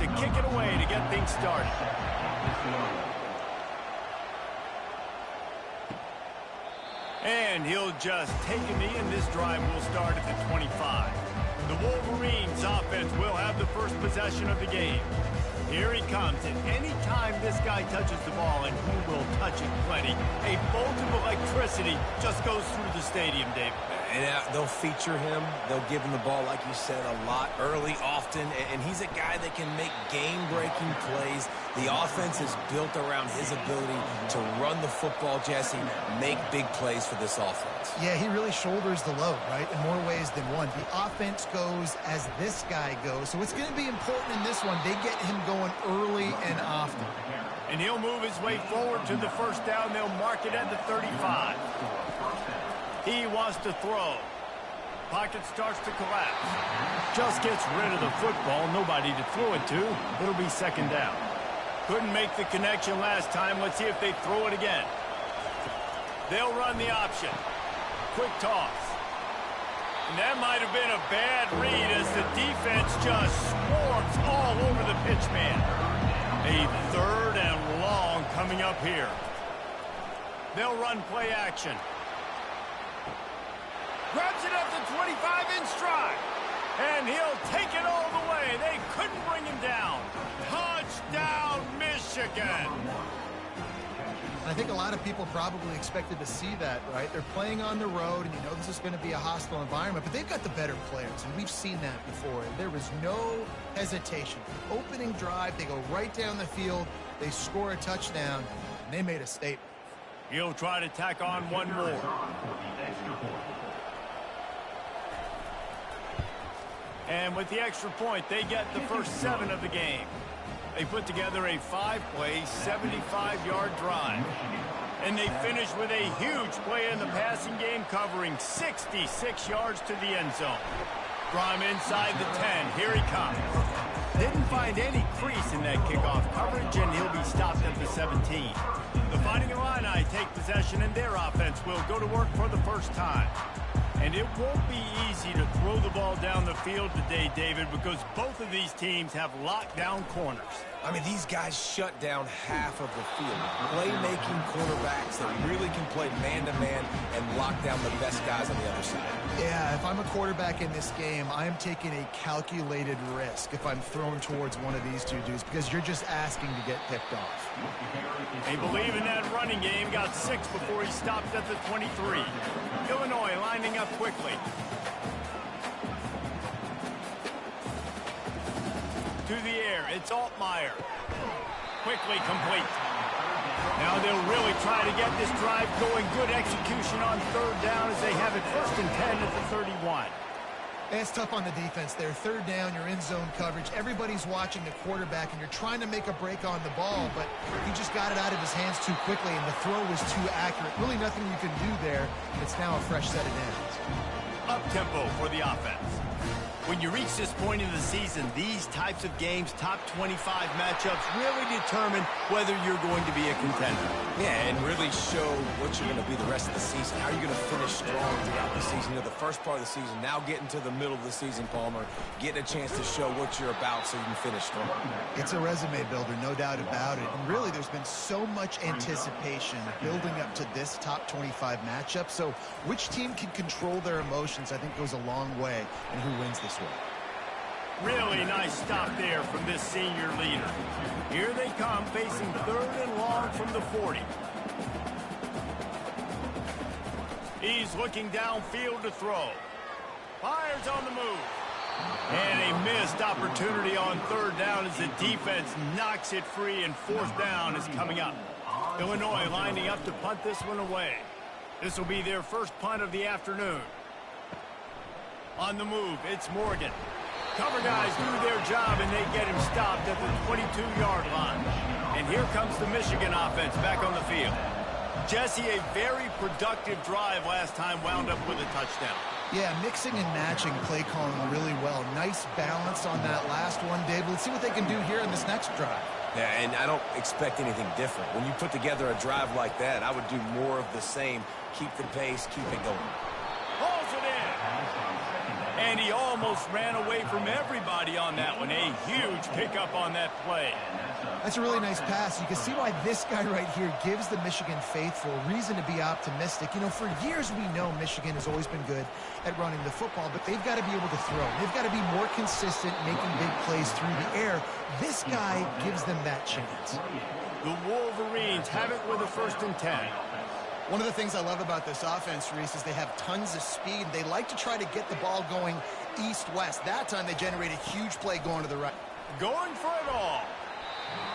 to kick it away to get things started. And he'll just take a knee, and this drive will start at the 25. The Wolverines offense will have the first possession of the game. Here he comes, and any time this guy touches the ball, and he will touch it plenty, a bolt of electricity just goes through the stadium, David. And they'll feature him. They'll give him the ball, like you said, a lot, early, often. And he's a guy that can make game-breaking plays. The offense is built around his ability to run the football, Jesse, make big plays for this offense. Yeah, he really shoulders the load, right, in more ways than one. The offense goes as this guy goes. So it's going to be important in this one. They get him going early and often. And he'll move his way forward to the first down. They'll mark it at the 35. He wants to throw. Pocket starts to collapse. Just gets rid of the football. Nobody to throw it to. It'll be second down. Couldn't make the connection last time. Let's see if they throw it again. They'll run the option. Quick toss. And that might have been a bad read as the defense just swarms all over the pitch man. A third and long coming up here. They'll run play action. Grabs it at the 25 in stride. And he'll take it all the way. They couldn't bring him down. Touchdown, Michigan. I think a lot of people probably expected to see that, right? They're playing on the road, and you know this is going to be a hostile environment, but they've got the better players, and we've seen that before. And there was no hesitation. Opening drive, they go right down the field, they score a touchdown, and they made a statement. He'll try to tack on one more. And with the extra point, they get the first 7 of the game. They put together a 5-play, 75-yard drive. And they finish with a huge play in the passing game, covering 66 yards to the end zone. From inside the 10, here he comes. Didn't find any crease in that kickoff coverage, and he'll be stopped at the 17. The Fighting Illini take possession, and their offense will go to work for the first time. And it won't be easy to throw the ball down the field today, David, because both of these teams have lockdown corners. I mean, these guys shut down half of the field. Playmaking quarterbacks that really can play man-to-man and lock down the best guys on the other side. Yeah, if I'm a quarterback in this game, I'm taking a calculated risk if I'm thrown towards one of these two dudes, because you're just asking to get picked off. They believe in that running game. Got 6 before he stopped at the 23. Illinois lining up quickly. To the air, it's Altmaier. Quickly complete. Now they'll really try to get this drive going. Good execution on third down as they have it first and 10 at the 31. It's tough on the defense there. Third down, you're in zone coverage. Everybody's watching the quarterback, and you're trying to make a break on the ball, but he just got it out of his hands too quickly, and the throw was too accurate. Really nothing you can do there. It's now a fresh set of downs. Up-tempo for the offense. When you reach this point in the season, these types of games, top 25 matchups, really determine whether you're going to be a contender. Yeah, and really show what you're going to be the rest of the season. How are you going to finish strong throughout the season? You know, the first part of the season, now getting to the middle of the season, Palmer, getting a chance to show what you're about so you can finish strong. It's a resume builder, no doubt about it. And really, there's been so much anticipation building up to this top 25 matchup. So which team can control their emotions, I think, goes a long way in who wins this one. Really nice stop there from this senior leader. Here they come, facing third and long from the 40. He's looking downfield to throw. Fires on the move. And a missed opportunity on third down as the defense knocks it free, and fourth down is coming up. Illinois lining up to punt this one away. This will be their first punt of the afternoon. On the move, it's Morgan. Cover guys do their job, and they get him stopped at the 22-yard line. And here comes the Michigan offense back on the field. Jesse, a very productive drive last time, wound up with a touchdown. Yeah, mixing and matching play calling really well. Nice balance on that last one, Dave. Let's see what they can do here in this next drive. Yeah, and I don't expect anything different. When you put together a drive like that, I would do more of the same. Keep the pace, keep it going. Hauls it in. And he almost almost ran away from everybody on that one. A huge pickup on that play. That's a really nice pass. You can see why this guy right here gives the Michigan faithful reason to be optimistic. You know, for years we know Michigan has always been good at running the football, but they've got to be able to throw. They've got to be more consistent making big plays through the air. This guy gives them that chance. The Wolverines have it with a 1st and 10. One of the things I love about this offense, Reese, is they have tons of speed. They like to try to get the ball going east-west. That time they generate a huge play going to the right. Going for it all.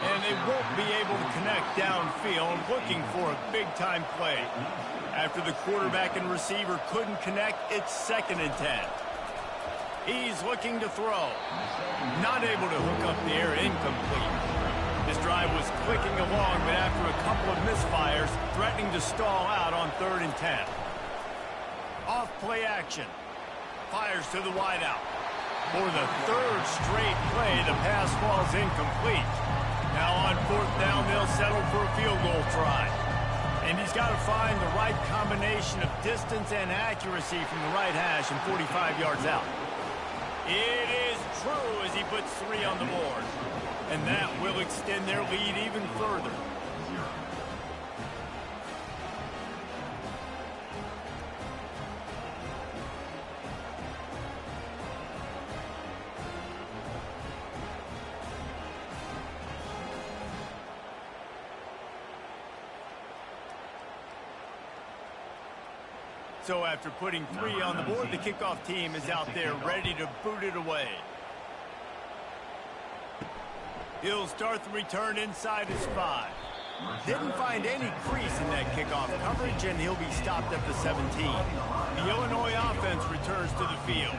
And they won't be able to connect downfield, looking for a big-time play. After the quarterback and receiver couldn't connect, it's 2nd and 10. He's looking to throw. Not able to hook up the air, incomplete. This drive was clicking along, but after a couple of misfires, threatening to stall out on 3rd and 10. Off play action. Fires to the wideout. For the 3rd straight play, the pass falls incomplete. Now on 4th down, they'll settle for a field goal try. And he's got to find the right combination of distance and accuracy from the right hash and 45 yards out. It is true as he puts 3 on the board. And that will extend their lead even further. So after putting 3 on the board, the kickoff team is out there ready to boot it away. He'll start the return inside his 5. Didn't find any crease in that kickoff coverage, and he'll be stopped at the 17. The Illinois offense returns to the field.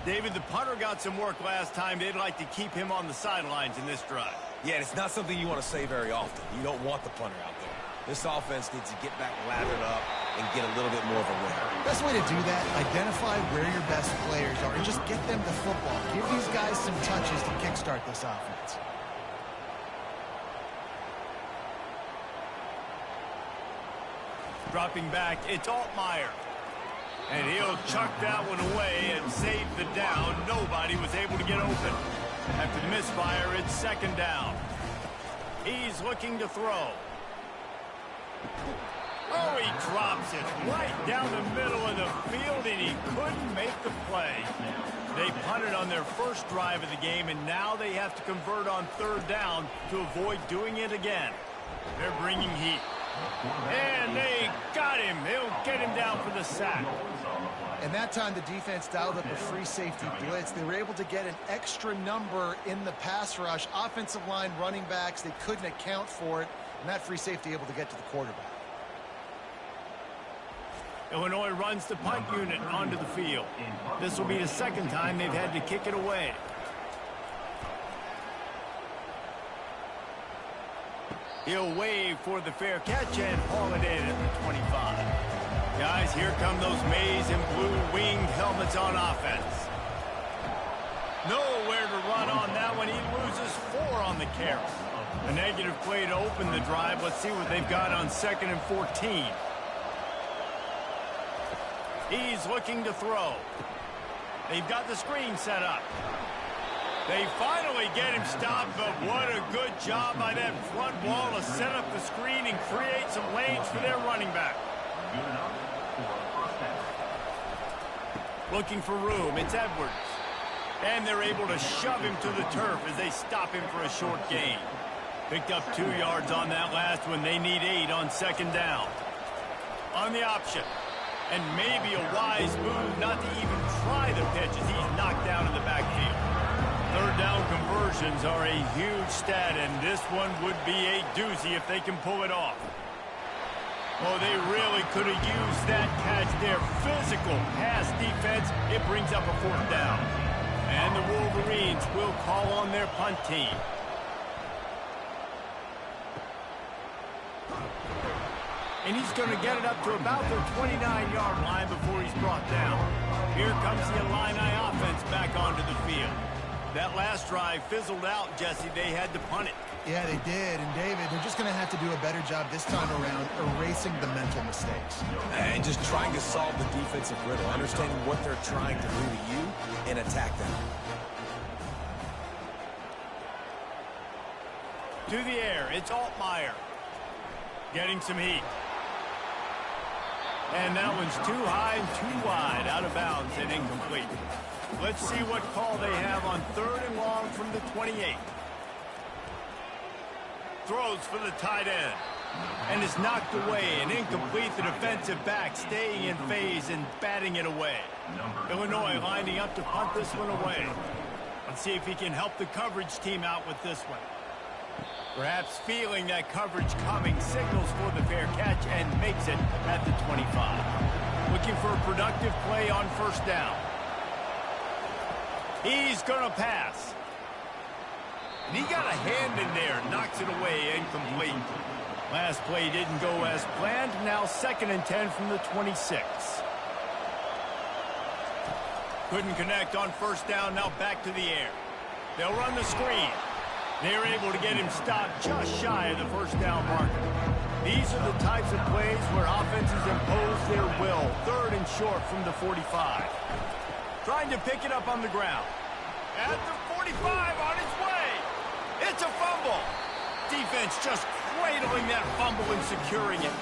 David, the punter got some work last time. They'd like to keep him on the sidelines in this drive. Yeah, it's not something you want to say very often. You don't want the punter out there. This offense needs to get back lathered up and get a little bit more of a win. Best way to do that, identify where your best players are and just get them the football. Give these guys some touches to kickstart this offense. Dropping back, it's Altmaier. And he'll chuck that one away and save the down. Nobody was able to get open. After the misfire, it's 2nd down. He's looking to throw. Oh, he drops it right down the middle of the field, and he couldn't make the play. They punted on their first drive of the game, and now they have to convert on 3rd down to avoid doing it again. They're bringing heat. And they got him. They'll get him down for the sack. And that time the defense dialed up a free safety blitz. They were able to get an extra number in the pass rush. Offensive line, running backs, they couldn't account for it. And that free safety able to get to the quarterback. Illinois runs the punt unit onto the field. This will be the 2nd time they've had to kick it away. He'll wave for the fair catch and haul it in at the 25. Guys, here come those maize and blue winged helmets on offense. Nowhere to run on that one. He loses 4 on the carry. A negative play to open the drive. Let's see what they've got on 2nd and 14. He's looking to throw. They've got the screen set up. They finally get him stopped, but what a good job by that front wall to set up the screen and create some lanes for their running back. Looking for room, it's Edwards. And they're able to shove him to the turf as they stop him for a short gain. Picked up 2 yards on that last one. They need 8 on 2nd down. On the option. And maybe a wise move not to even try the pitch as he's knocked down in the backfield. 3rd down conversions are a huge stat, and this one would be a doozy if they can pull it off. Oh, they really could have used that catch there. Physical pass defense. It brings up a 4th down. And the Wolverines will call on their punt team. And he's going to get it up to about the 29-yard line before he's brought down. Here comes the Illini offense back onto the field. That last drive fizzled out, Jesse. They had to punt it. Yeah, they did. And, David, they're just going to have to do a better job this time around erasing the mental mistakes. And just trying to solve the defensive riddle, understanding what they're trying to do to you and attack them. To the air, it's Altmaier. Getting some heat. And that one's too high and too wide, out of bounds and incomplete. Let's see what call they have on 3rd and long from the 28. Throws for the tight end. And is knocked away and incomplete. The defensive back staying in phase and batting it away. Illinois lining up to punt this one away. Let's see if he can help the coverage team out with this one. Perhaps feeling that coverage coming, signals for the fair catch and makes it at the 25. Looking for a productive play on 1st down. He's going to pass. And he got a hand in there, knocks it away, incomplete. Last play didn't go as planned. Now 2nd and 10 from the 26. Couldn't connect on 1st down, now back to the air. They'll run the screen. They're able to get him stopped just shy of the 1st down marker. These are the types of plays where offenses impose their will. 3rd and short from the 45. Trying to pick it up on the ground. At the 45, on its way. It's a fumble. Defense just cradling that fumble and securing it.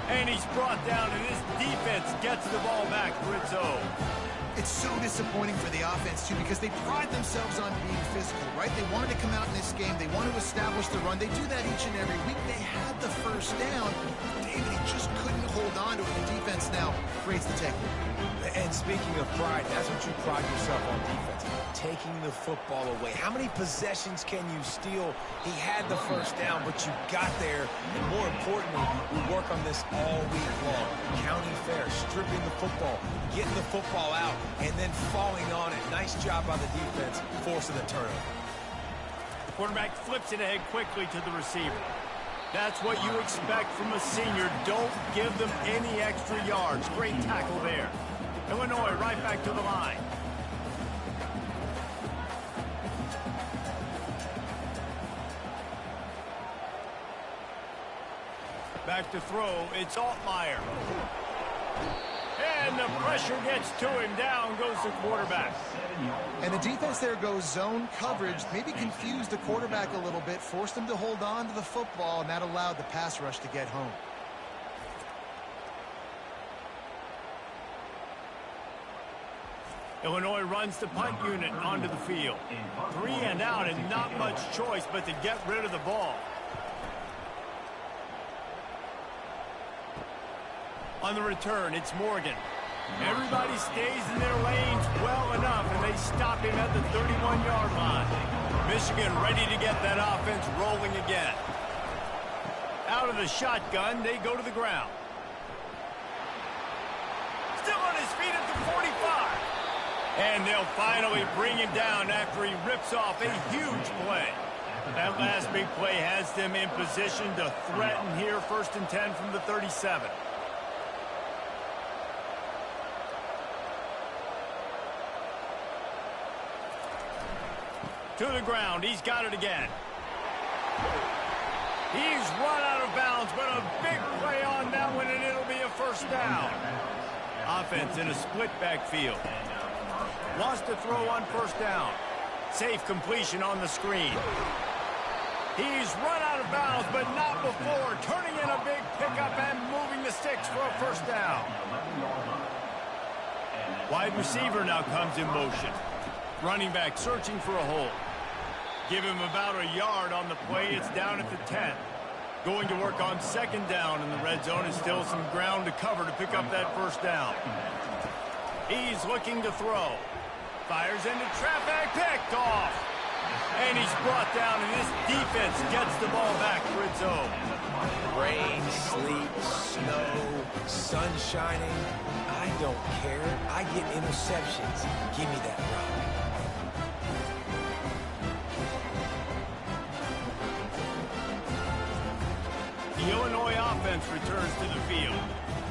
And he's brought down, and this defense gets the ball back for its own. It's so disappointing for the offense, too, because they pride themselves on being physical, right? They wanted to come out in this game. They want to establish the run. They do that each and every week. They had the 1st down. David, he just couldn't hold on to it. The defense now creates the takeaway. And speaking of pride, that's what you pride yourself on defense. Taking the football away. How many possessions can you steal? He had the 1st down, but you got there. And more importantly, we work on this all week long. Counting fair, stripping the football, getting the football out, and then falling on it. Nice job by the defense, forcing the turnover. The quarterback flips it ahead quickly to the receiver. That's what you expect from a senior. Don't give them any extra yards. Great tackle there. Illinois right back to the line. Back to throw, it's Altmaier. And the pressure gets to him. Down goes the quarterback. And the defense there goes zone coverage. Maybe confused the quarterback a little bit, forced him to hold on to the football, and that allowed the pass rush to get home. Illinois runs the punt unit onto the field. 3 and out and not much choice but to get rid of the ball. On the return, it's Morgan. Everybody stays in their lanes well enough, and they stop him at the 31-yard line. Michigan ready to get that offense rolling again. Out of the shotgun, they go to the ground. Still on his feet at the 45. And they'll finally bring him down after he rips off a huge play. That last big play has them in position to threaten here. 1st and 10 from the 37. To the ground. He's got it again. He's run out of bounds, but a big play on that one, and it'll be a 1st down. Offense in a split backfield. Wants to throw on 1st down. Safe completion on the screen. He's run out of bounds, but not before. Turning in a big pickup and moving the sticks for a 1st down. Wide receiver now comes in motion. Running back searching for a hole. Give him about a yard on the play. It's down at the 10. Going to work on 2nd down in the red zone. Is still some ground to cover to pick up that 1st down. He's looking to throw. Fires into traffic, picked off. And he's brought down, and this defense gets the ball back for its own. Rain, sleet, snow, sun shining. I don't care. I get interceptions. Give me that rock. The Illinois offense returns to the field.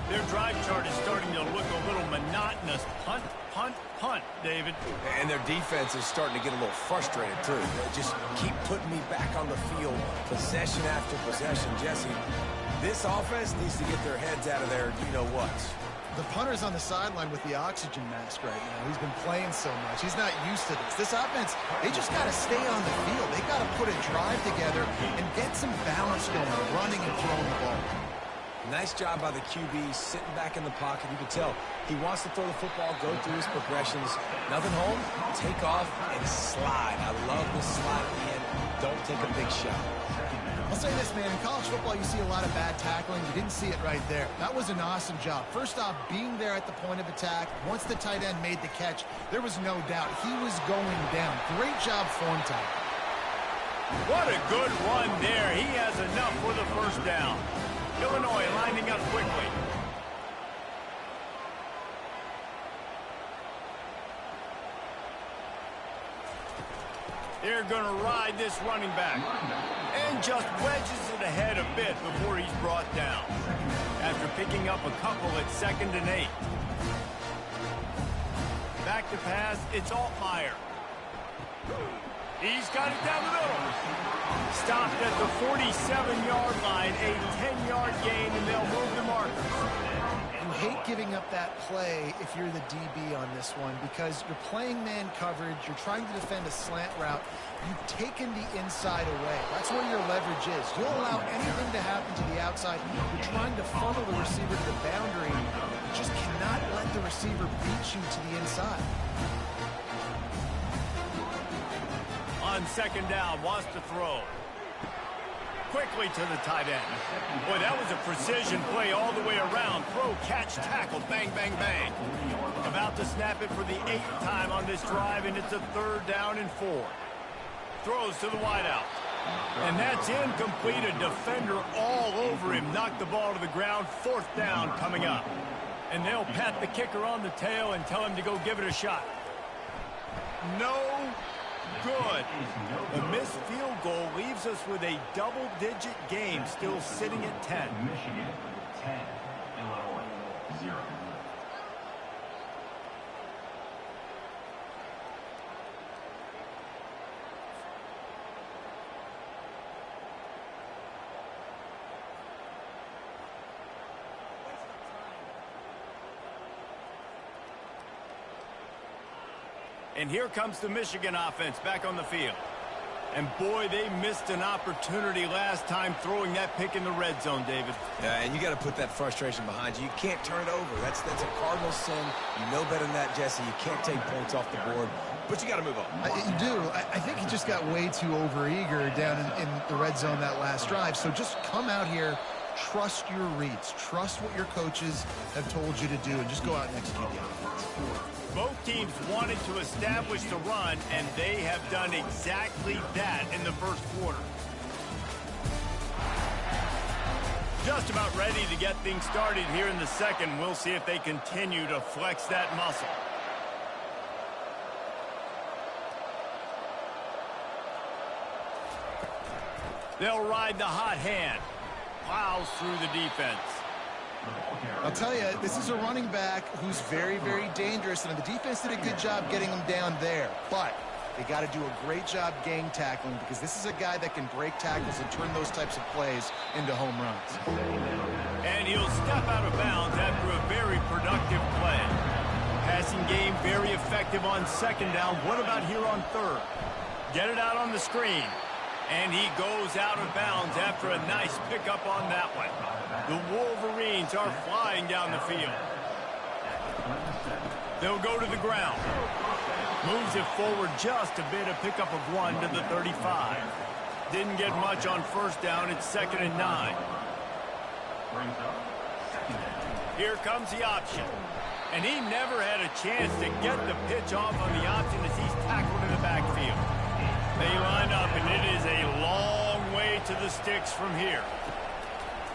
Their drive chart is starting to look a little monotonous. Punt, punt, punt, David. And their defense is starting to get a little frustrated, too. They just keep putting me back on the field, possession after possession. Jesse, this offense needs to get their heads out of their you-know-what. The punter's on the sideline with the oxygen mask right now. He's been playing so much. He's not used to this. This offense, they just got to stay on the field. They got to put a drive together and get some balance going, running and throwing the ball. Nice job by the QB, sitting back in the pocket. You can tell he wants to throw the football, go through his progressions. Nothing home, take off, and slide. I love the slide at the end. Don't take a big shot. I'll say this, man. In college football, you see a lot of bad tackling. You didn't see it right there. That was an awesome job. First off, being there at the point of attack. Once the tight end made the catch, there was no doubt he was going down. Great job form time. What a good run there. He has enough for the first down. Illinois lining up quickly. They're going to ride this running back. And just wedges it ahead a bit before he's brought down. After picking up a couple at 2nd and 8. Back to pass, it's Altmaier. He's got it down the middle. Stopped at the 47-yard line, a 10-yard gain, and they'll move the markers. You hate giving up that play if you're the DB on this one because you're playing man coverage, you're trying to defend a slant route, you've taken the inside away. That's where your leverage is. You'll allow anything to happen to the outside. You're trying to funnel the receiver to the boundary. You just cannot let the receiver beat you to the inside. On 2nd down, wants to throw. Quickly to the tight end. Boy, that was a precision play all the way around. Throw, catch, tackle, bang, bang, bang. About to snap it for the 8th time on this drive, and it's a 3rd down and 4. Throws to the wideout. And that's incomplete. A defender all over him. Knocked the ball to the ground. 4th down coming up. And they'll pat the kicker on the tail and tell him to go give it a shot. No good. The missed field goal leaves us with a double-digit game still sitting at 10. Michigan 10, Illinois 0. And here comes the Michigan offense back on the field. And boy, they missed an opportunity last time throwing that pick in the red zone, David. Yeah, and you got to put that frustration behind you. You can't turn it over. That's a cardinal sin. You know better than that, Jesse. You can't take points off the board, but you got to move on. You do. I think he just got way too overeager down in the red zone that last drive. So just come out here, trust your reads, trust what your coaches have told you to do, and just go out and execute the offense. Both teams wanted to establish the run, and they have done exactly that in the first quarter. Just about ready to get things started here in the second. We'll see if they continue to flex that muscle. They'll ride the hot hand. Plows through the defense. I'll tell you, this is a running back who's very, very dangerous, and the defense did a good job getting him down there. But they got to do a great job gang tackling because this is a guy that can break tackles and turn those types of plays into home runs. And he'll step out of bounds after a very productive play. Passing game very effective on 2nd down. What about here on 3rd? Get it out on the screen. And he goes out of bounds after a nice pickup on that one. The Wolverines are flying down the field. They'll go to the ground. Moves it forward just a bit, a pickup of 1 to the 35. Didn't get much on 1st down. It's 2nd and 9. Here comes the option. And he never had a chance to get the pitch off on the option as he's tackled in the backfield. They line up, and it is a long way to the sticks from here.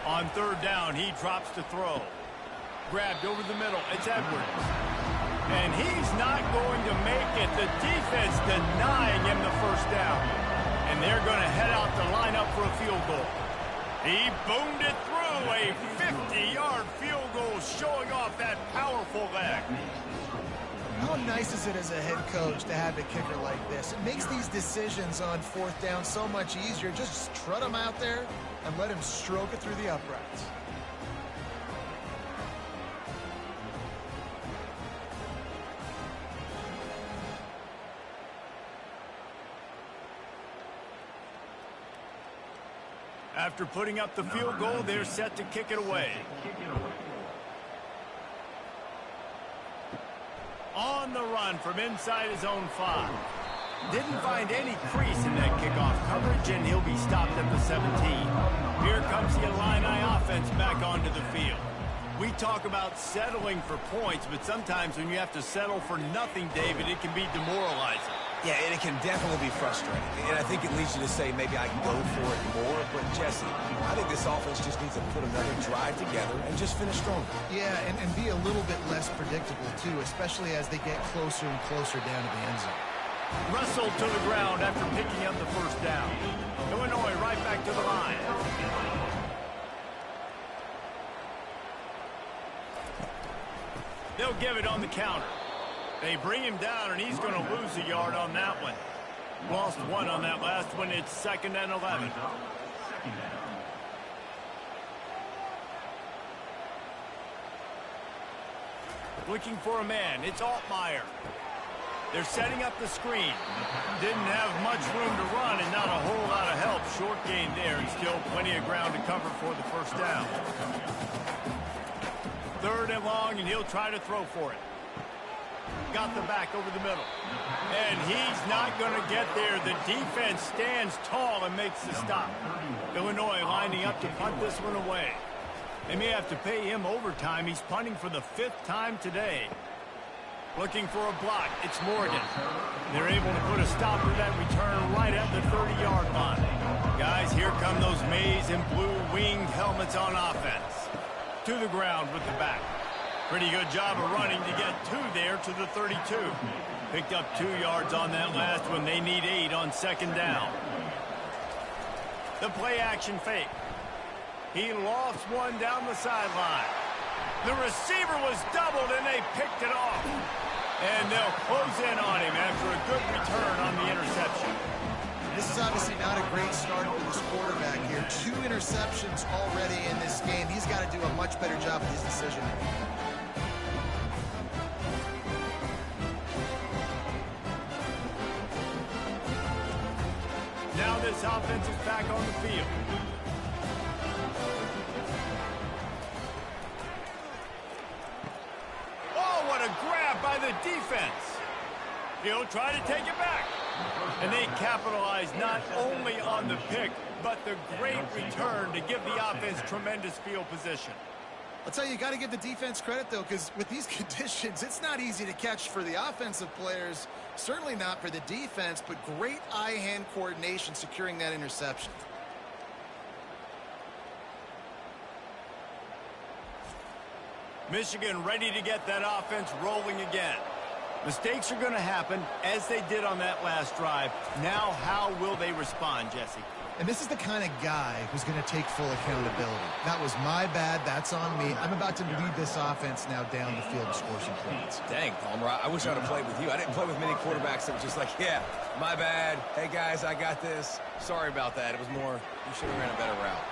On 3rd down, he drops to throw. Grabbed over the middle. It's Edwards. And he's not going to make it. The defense denying him the 1st down. And they're going to head out to line up for a field goal. He boomed it through. A 50-yard field goal showing off that powerful leg. How nice is it as a head coach to have a kicker like this? It makes these decisions on fourth down so much easier. Just strut him out there and let him stroke it through the uprights. After putting up the field goal, they're set to kick it away. On the run from inside his own 5. Didn't find any crease in that kickoff coverage, and he'll be stopped at the 17. Here comes the Illini offense back onto the field. We talk about settling for points, but sometimes when you have to settle for nothing, David, it can be demoralizing. Yeah, and it can definitely be frustrating. And I think it leads you to say maybe I can go for it more. But, Jesse, I think this offense just needs to put another drive together and just finish stronger. Yeah, and be a little bit less predictable, too, especially as they get closer and closer down to the end zone. Wrestled to the ground after picking up the first down. Illinois right back to the line. They'll give it on the counter. They bring him down, and he's going to lose a yard on that one. Lost 1 on that last one. It's 2nd and 11. Looking for a man. It's Altmaier. They're setting up the screen. Didn't have much room to run and not a whole lot of help. Short gain there and still plenty of ground to cover for the first down. 3rd and long, and he'll try to throw for it. Got the back over the middle. And he's not going to get there. The defense stands tall and makes the stop. Illinois lining up to punt this one away. They may have to pay him overtime. He's punting for the 5th time today. Looking for a block. It's Morgan. They're able to put a stop to that return right at the 30-yard line. Guys, here come those maize and blue winged helmets on offense. To the ground with the back. Pretty good job of running to get 2 there to the 32. Picked up 2 yards on that last one. They need 8 on 2nd down. The play action fake. He lost one down the sideline. The receiver was doubled and they picked it off. And they'll close in on him after a good return on the interception. This is obviously not a great start for this quarterback here. 2 interceptions already in this game. He's got to do a much better job with his decision-making. Now this offense is back on the field. Oh, what a grab by the defense. He'll try to take it back. And they capitalize not only on the pick, but the great return to give the offense tremendous field position. I'll tell you, you got to give the defense credit, though, because with these conditions, it's not easy to catch for the offensive players. Certainly not for the defense, but great eye-hand coordination securing that interception. Michigan ready to get that offense rolling again. Mistakes are going to happen, as they did on that last drive. Now, how will they respond, Jesse? And this is the kind of guy who's going to take full accountability. That was my bad. That's on me. I'm about to lead this offense now down the field to score some points. Dang, Palmer, I wish I would have played with you. I didn't play with many quarterbacks that were just like, yeah, my bad. Hey, guys, I got this. Sorry about that. It was more, you should have ran a better route.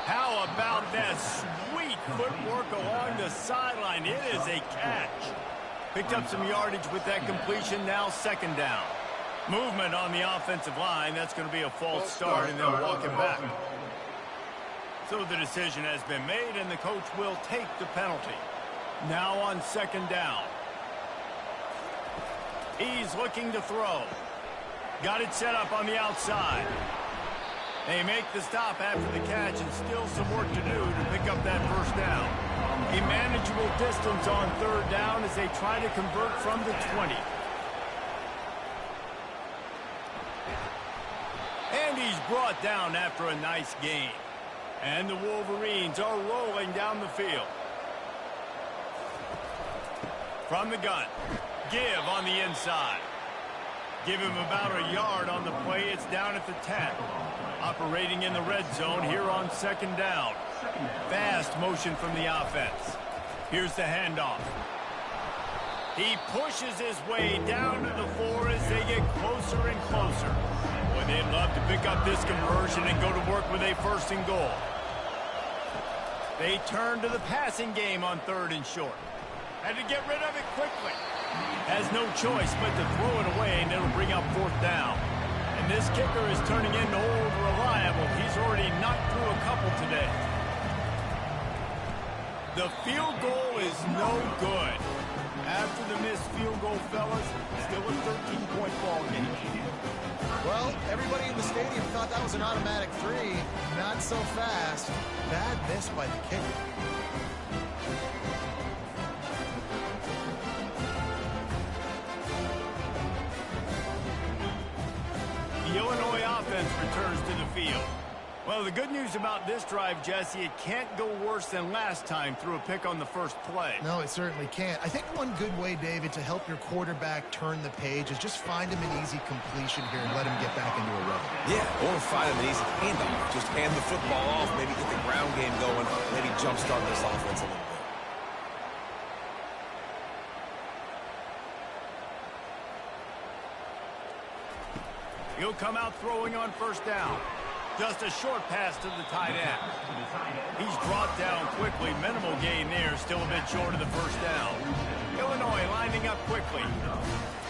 How about that sweet footwork along the sideline? It is a catch. Picked up some yardage with that completion. Now 2nd down. Movement on the offensive line. That's going to be a false start, and they'll walk him back. So the decision has been made, and the coach will take the penalty. Now on 2nd down. He's looking to throw. Got it set up on the outside. They make the stop after the catch, and still some work to do to pick up that first down. A manageable distance on 3rd down as they try to convert from the 20. And he's brought down after a nice gain. And the Wolverines are rolling down the field. From the gun. Give on the inside. Give him about a yard on the play. It's down at the 10. Operating in the red zone here on second down. Fast motion from the offense. Here's the handoff. He pushes his way down to the 4 as they get closer and closer. Boy, they'd love to pick up this conversion and go to work with a 1st and goal. They turn to the passing game on 3rd and short. Had to get rid of it quickly. Has no choice but to throw it away, and it'll bring up 4th down. And this kicker is turning into old reliable. He's already knocked through a couple today. The field goal is no good. After the missed field goal, fellas, still a 13-point ball game. Well, everybody in the stadium thought that was an automatic 3. Not so fast. Bad miss by the kicker. The Illinois offense returns to the field. Well, the good news about this drive, Jesse, it can't go worse than last time through a pick on the first play. No, it certainly can't. I think one good way, David, to help your quarterback turn the page is just find him an easy completion here and let him get back into a rhythm. Yeah, or find him an easy handoff. Just hand the football off, maybe get the ground game going, maybe jumpstart this offense a little bit. He'll come out throwing on 1st down. Just a short pass to the tight end. He's brought down quickly. Minimal gain there. Still a bit short of the 1st down. Illinois lining up quickly.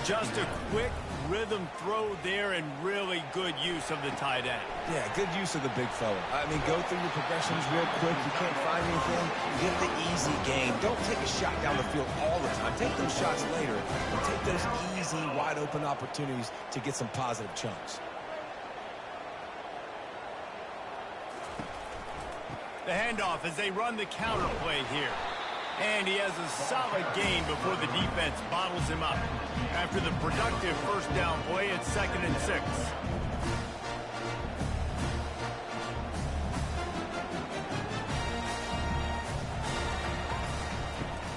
Just a quick rhythm throw there and really good use of the tight end. Yeah, good use of the big fella. I mean, go through your progressions real quick. You can't find anything. Get the easy gain. Don't take a shot down the field all the time. Take those shots later. And take those easy, wide-open opportunities to get some positive chunks. The handoff as they run the counter play here. And he has a solid gain before the defense bottles him up. After the productive 1st down play, it's 2nd and 6.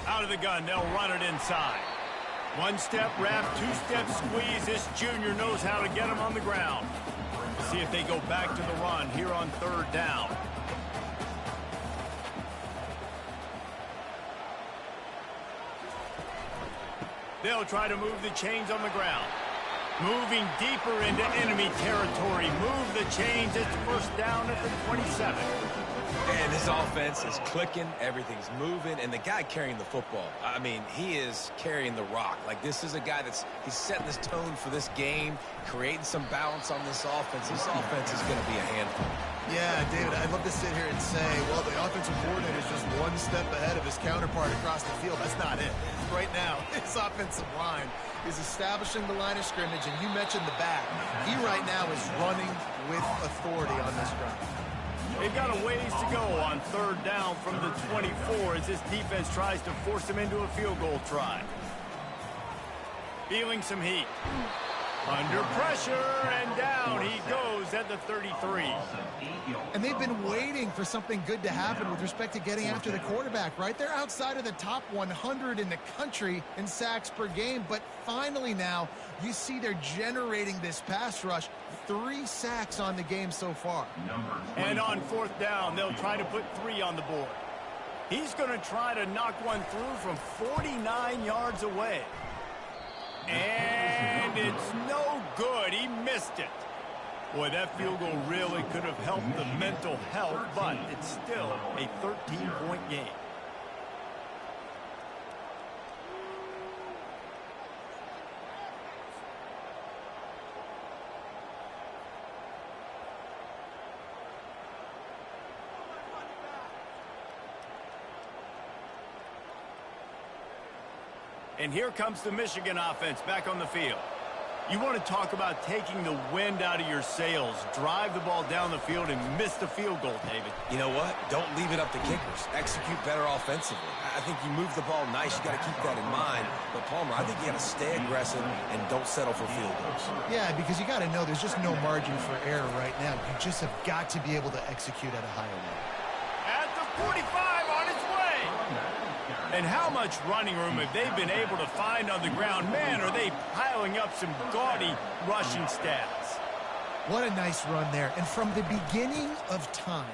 Out of the gun, they'll run it inside. 1-step wrap, 2-step squeeze. This junior knows how to get him on the ground. See if they go back to the run here on 3rd down. They'll try to move the chains on the ground. Moving deeper into enemy territory. Move the chains. It's 1st down at the 27. And this offense is clicking. Everything's moving. And the guy carrying the football, I mean, he is carrying the rock. Like, this is a guy he's setting this tone for this game, creating some balance on this offense. This offense is going to be a handful. Yeah, David, I'd love to sit here and say, well, the offensive coordinator is just 1 step ahead of his counterpart across the field. That's not it. Right now, his offensive line is establishing the line of scrimmage, and you mentioned the back. He right now is running with authority on this drive. They've got a ways to go on 3rd down from the 24 as this defense tries to force them into a field goal try. Feeling some heat. Under pressure, and down he goes at the 33. And they've been waiting for something good to happen with respect to getting after the quarterback, right? They're outside of the top 100 in the country in sacks per game, but finally now you see they're generating this pass rush. 3 sacks on the game so far. And on 4th down, they'll try to put 3 on the board. He's going to try to knock one through from 49 yards away. And it's no good. He missed it. Boy, that field goal really could have helped the mental health, but it's still a 13-point game. And here comes the Michigan offense back on the field. You want to talk about taking the wind out of your sails. Drive the ball down the field and miss the field goal, David. You know what? Don't leave it up to kickers. Execute better offensively. I think you move the ball nice. You got to keep that in mind. But, Palmer, I think you got to stay aggressive and don't settle for field goals. Yeah, because you got to know there's just no margin for error right now. You just have got to be able to execute at a higher level. At the 45 on its way. And how much running room have they been able to find on the ground? Man, are they piling up some gaudy rushing stats. What a nice run there. And from the beginning of time,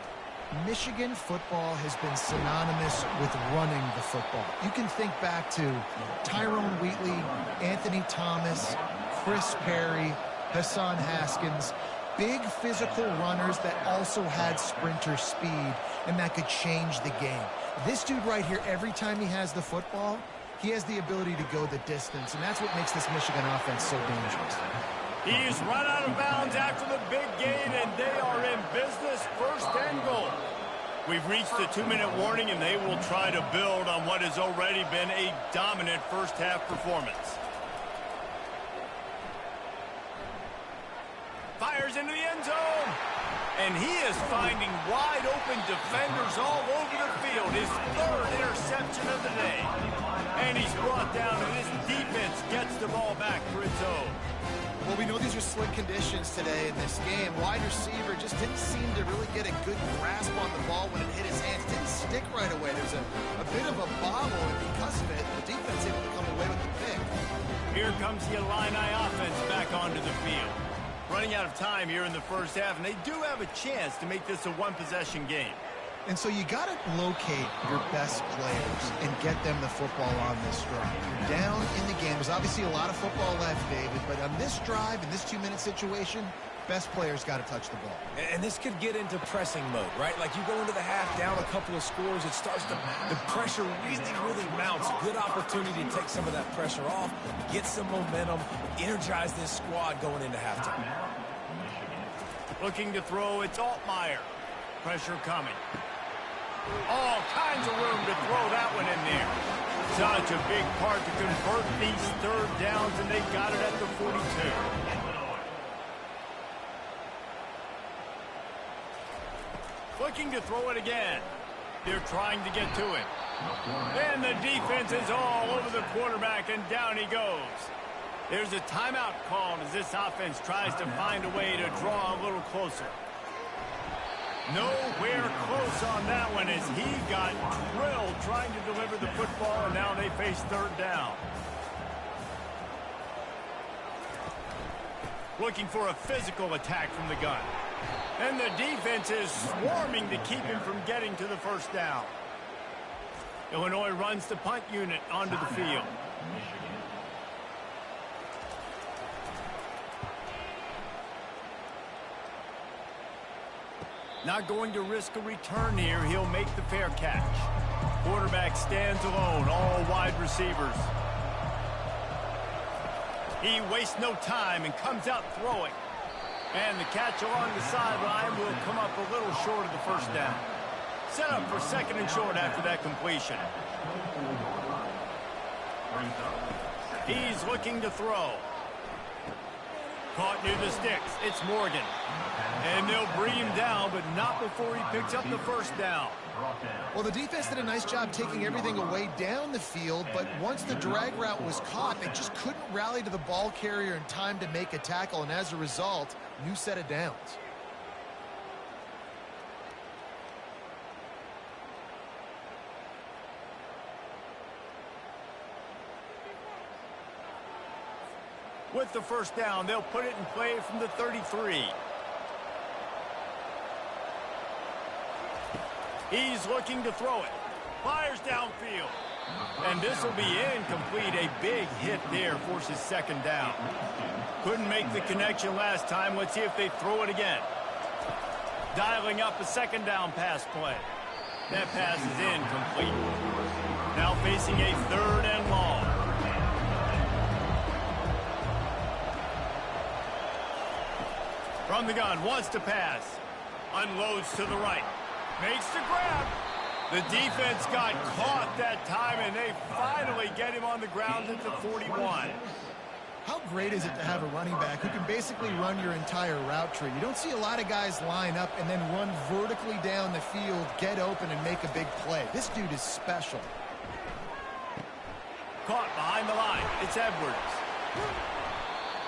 Michigan football has been synonymous with running the football. You can think back to Tyrone Wheatley, Anthony Thomas, Chris Perry, Hassan Haskins. Big physical runners that also had sprinter speed and that could change the game. This dude right here, every time he has the football, he has the ability to go the distance, and that's what makes this Michigan offense so dangerous. He's run out of bounds after the big gain, and they are in business, 1st and goal. We've reached the 2-minute warning, and they will try to build on what has already been a dominant first-half performance. Fires into the end zone, and he is finding wide-open defenders all over the field. His 3rd interception of the day, and he's brought down, and his defense gets the ball back for its own. Well, we know these are slick conditions today in this game. Wide receiver just didn't seem to really get a good grasp on the ball when it hit his hands. Didn't stick right away. There's a bit of a bobble, and because of it, the defense able to come away with the pick. Here comes the Illini offense back onto the field. Running out of time here in the first half, and they do have a chance to make this a one-possession game. And so you got to locate your best players and get them the football on this drive. You're down in the game. There's obviously a lot of football left, David, but on this drive, in this 2-minute situation, best players got to touch the ball. And this could get into pressing mode, right? Like you go into the half down a couple of scores, it starts to, the pressure really mounts. Good opportunity to take some of that pressure off, get some momentum, energize this squad going into halftime. Looking to throw, it's Altmaier. Pressure coming. All kinds of room to throw that one in there. Such a big part to convert these 3rd downs, and they got it at the 42. Looking to throw it again. They're trying to get to it. And the defense is all over the quarterback, and down he goes. There's a timeout called as this offense tries to find a way to draw a little closer. Nowhere close on that one as he got drilled trying to deliver the football, and now they face 3rd down. Looking for a physical attack from the gun. And the defense is swarming to keep him from getting to the 1st down. Illinois runs the punt unit onto the field. Not going to risk a return here. He'll make the fair catch. Quarterback stands alone, all wide receivers. He wastes no time and comes out throwing. And the catch along the sideline will come up a little short of the 1st down. Set up for 2nd and short after that completion. He's looking to throw. Caught near the sticks. It's Morgan. And they'll bring him down, but not before he picks up the 1st down. Well, the defense did a nice job taking everything away down the field, but once the drag route was caught, they just couldn't rally to the ball carrier in time to make a tackle, and as a result, new set of downs. With the 1st down, they'll put it in play from the 33. He's looking to throw it. Fires downfield. And this will be incomplete. A big hit there forces 2nd down. Couldn't make the connection last time. Let's see if they throw it again. Dialing up a 2nd down pass play. That pass is incomplete. Now facing a 3rd and long. From the gun, wants to pass. Unloads to the right. Makes the grab. The defense got caught that time, and they finally get him on the ground at the 41. How great is it to have a running back who can basically run your entire route tree? You don't see a lot of guys line up and then run vertically down the field, get open, and make a big play. This dude is special. Caught behind the line. It's Edwards.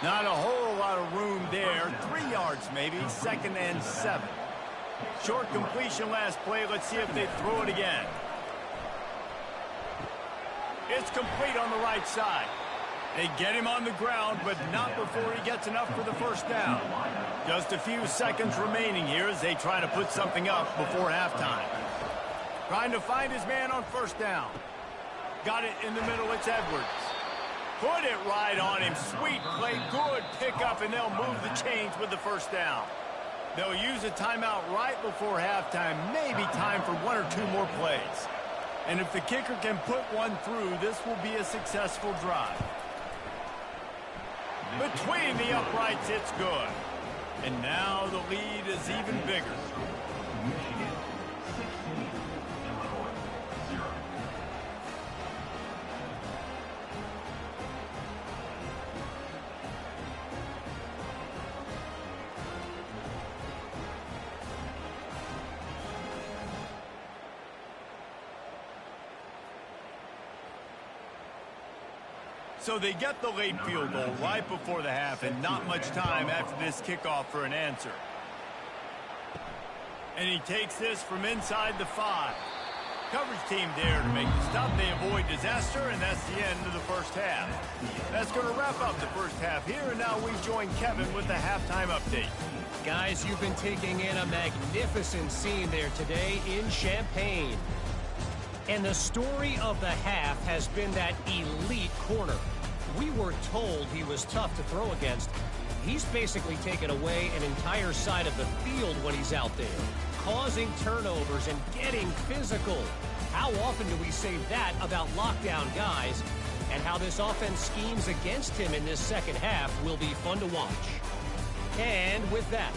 Not a whole lot of room there. 3 yards maybe. 2nd and 7. Short completion last play. Let's see if they throw it again. It's complete on the right side. They get him on the ground, but not before he gets enough for the first down. Just a few seconds remaining here as they try to put something up before halftime. Trying to find his man on first down. Got it in the middle, it's Edwards. Put it right on him. Sweet play, good pickup, and they'll move the chains with the first down. They'll use a timeout right before halftime, maybe time for one or two more plays. And if the kicker can put one through, this will be a successful drive. Between the uprights, it's good. And now the lead is even bigger. Michigan 16, Illinois 0. So they get the late field goal right before the half and not much time after this kickoff for an answer. And he takes this from inside the 5. Coverage team there to make the stop. They avoid disaster, and that's the end of the first half. That's going to wrap up the first half here, and now we join Kevin with the halftime update. Guys, you've been taking in a magnificent scene there today in Champaign. And the story of the half has been that elite corner. We were told he was tough to throw against. He's basically taken away an entire side of the field when he's out there, causing turnovers and getting physical. How often do we say that about lockdown guys? And how this offense schemes against him in this second half will be fun to watch. And with that,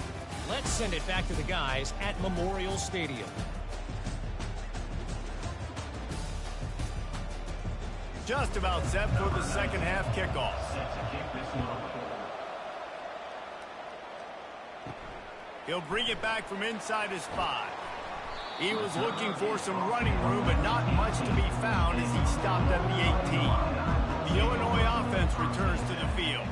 let's send it back to the guys at Memorial Stadium. Just about set for the second half kickoff. He'll bring it back from inside his 5. He was looking for some running room, but not much to be found as he stopped at the 18. The Illinois offense returns to the field.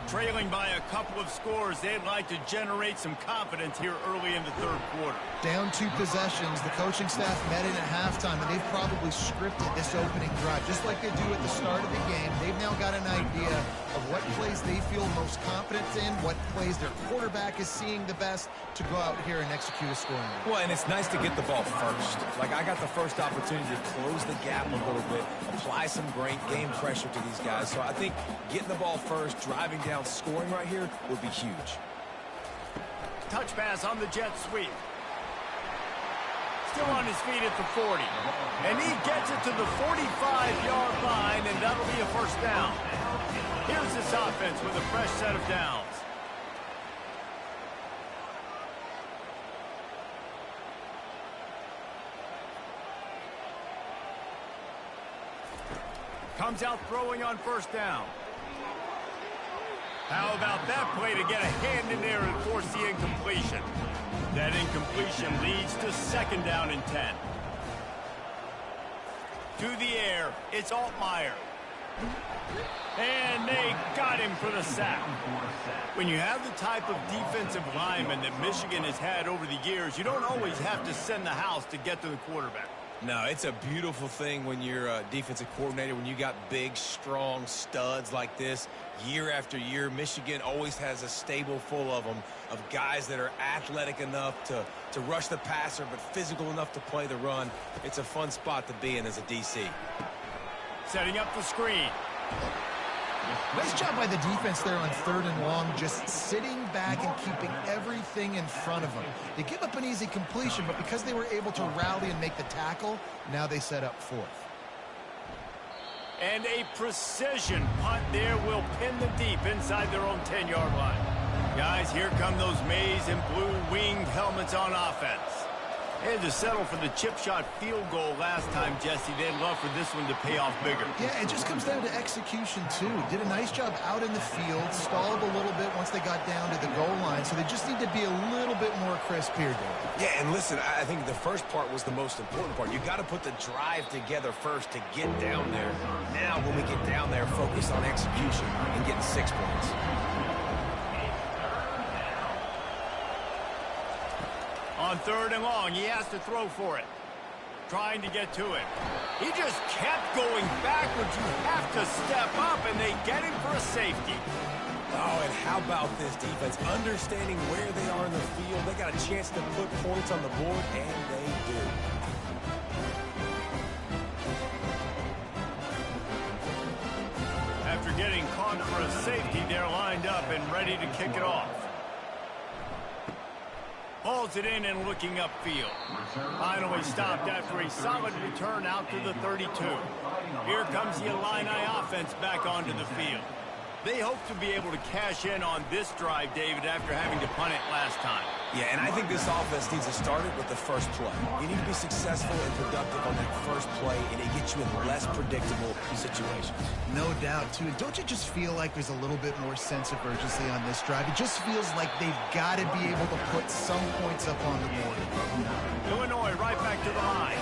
Trailing by a couple of scores, they'd like to generate some confidence here early in the third quarter. Down 2 possessions, the coaching staff met in at halftime, and they've probably scripted this opening drive, just like they do at the start of the game. They've now got an idea of what plays they feel most confident in, what plays their quarterback is seeing the best to go out here and execute a scoring drive. Well, and it's nice to get the ball first. Like, I got the first opportunity to close the gap a little bit, apply some great game pressure to these guys. So I think getting the ball first, driving down, scoring right here would be huge. Touch pass on the jet sweep. Still on his feet at the 40. And he gets it to the 45-yard line, and that'll be a first down. Here's this offense with a fresh set of downs. Comes out throwing on first down. How about that play to get a hand in there and force the incompletion? That incompletion leads to second down and 10. To the air, it's Altmaier. And they got him for the sack. When you have the type of defensive lineman that Michigan has had over the years, you don't always have to send the house to get to the quarterback. No, it's a beautiful thing when you're a defensive coordinator, when you got big, strong studs like this. Year after year, Michigan always has a stable full of them, of guys that are athletic enough to rush the passer, but physical enough to play the run. It's a fun spot to be in as a DC. Setting up the screen. Nice job by the defense there on 3rd and long, just sitting back and keeping everything in front of them. They give up an easy completion, but because they were able to rally and make the tackle, now they set up 4th. And a precision punt there will pin them deep inside their own 10-yard line. Guys, here come those maize and blue winged helmets on offense. They had to settle for the chip shot field goal last time, Jesse. They'd love for this one to pay off bigger. Yeah, it just comes down to execution, too. Did a nice job out in the field, stalled a little bit once they got down to the goal line, so they just need to be a little bit more crisp here, Dave. Yeah, and listen, I think the first part was the most important part. You got to put the drive together first to get down there. Now, when we get down there, focus on execution and getting 6 points. On 3rd and long, he has to throw for it. Trying to get to him. He just kept going backwards. You have to step up, and they get him for a safety. Oh, and how about this defense? Understanding where they are in the field. They got a chance to put points on the board, and they do. After getting caught for a safety, they're lined up and ready to kick it off. Hauls it in and looking upfield. Finally stopped after a solid return out to the 32. Here comes the Illini offense back onto the field. They hope to be able to cash in on this drive, David, after having to punt it last time. Yeah, and I think this offense needs to start it with the first play. You need to be successful and productive on that first play, and it gets you in less predictable situations. No doubt, too. And don't you just feel like there's a little bit more sense of urgency on this drive? It just feels like they've got to be able to put some points up on the board. Illinois right back to the line.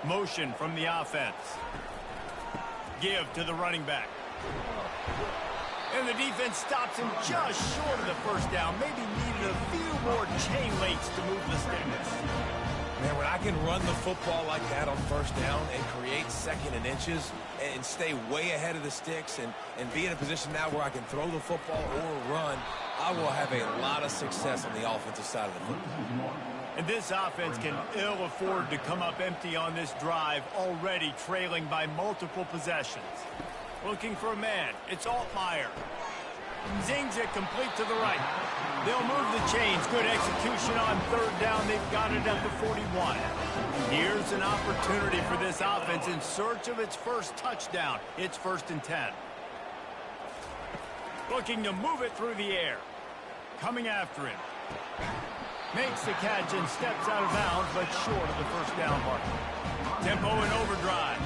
Motion from the offense. Give to the running back. And the defense stops him just short of the first down. Maybe needed a few more chain links to move the sticks. Man, when I can run the football like that on first down and create second and inches and stay way ahead of the sticks and be in a position now where I can throw the football or run, I will have a lot of success on the offensive side of the football. And this offense can ill afford to come up empty on this drive, already trailing by multiple possessions. Looking for a man. It's Altmaier. Zings it complete to the right. They'll move the chains. Good execution on third down. They've got it at the 41. Here's an opportunity for this offense in search of its first touchdown. It's 1st and 10. Looking to move it through the air. Coming after him. Makes the catch and steps out of bounds, but short of the first down mark. Tempo and overdrive.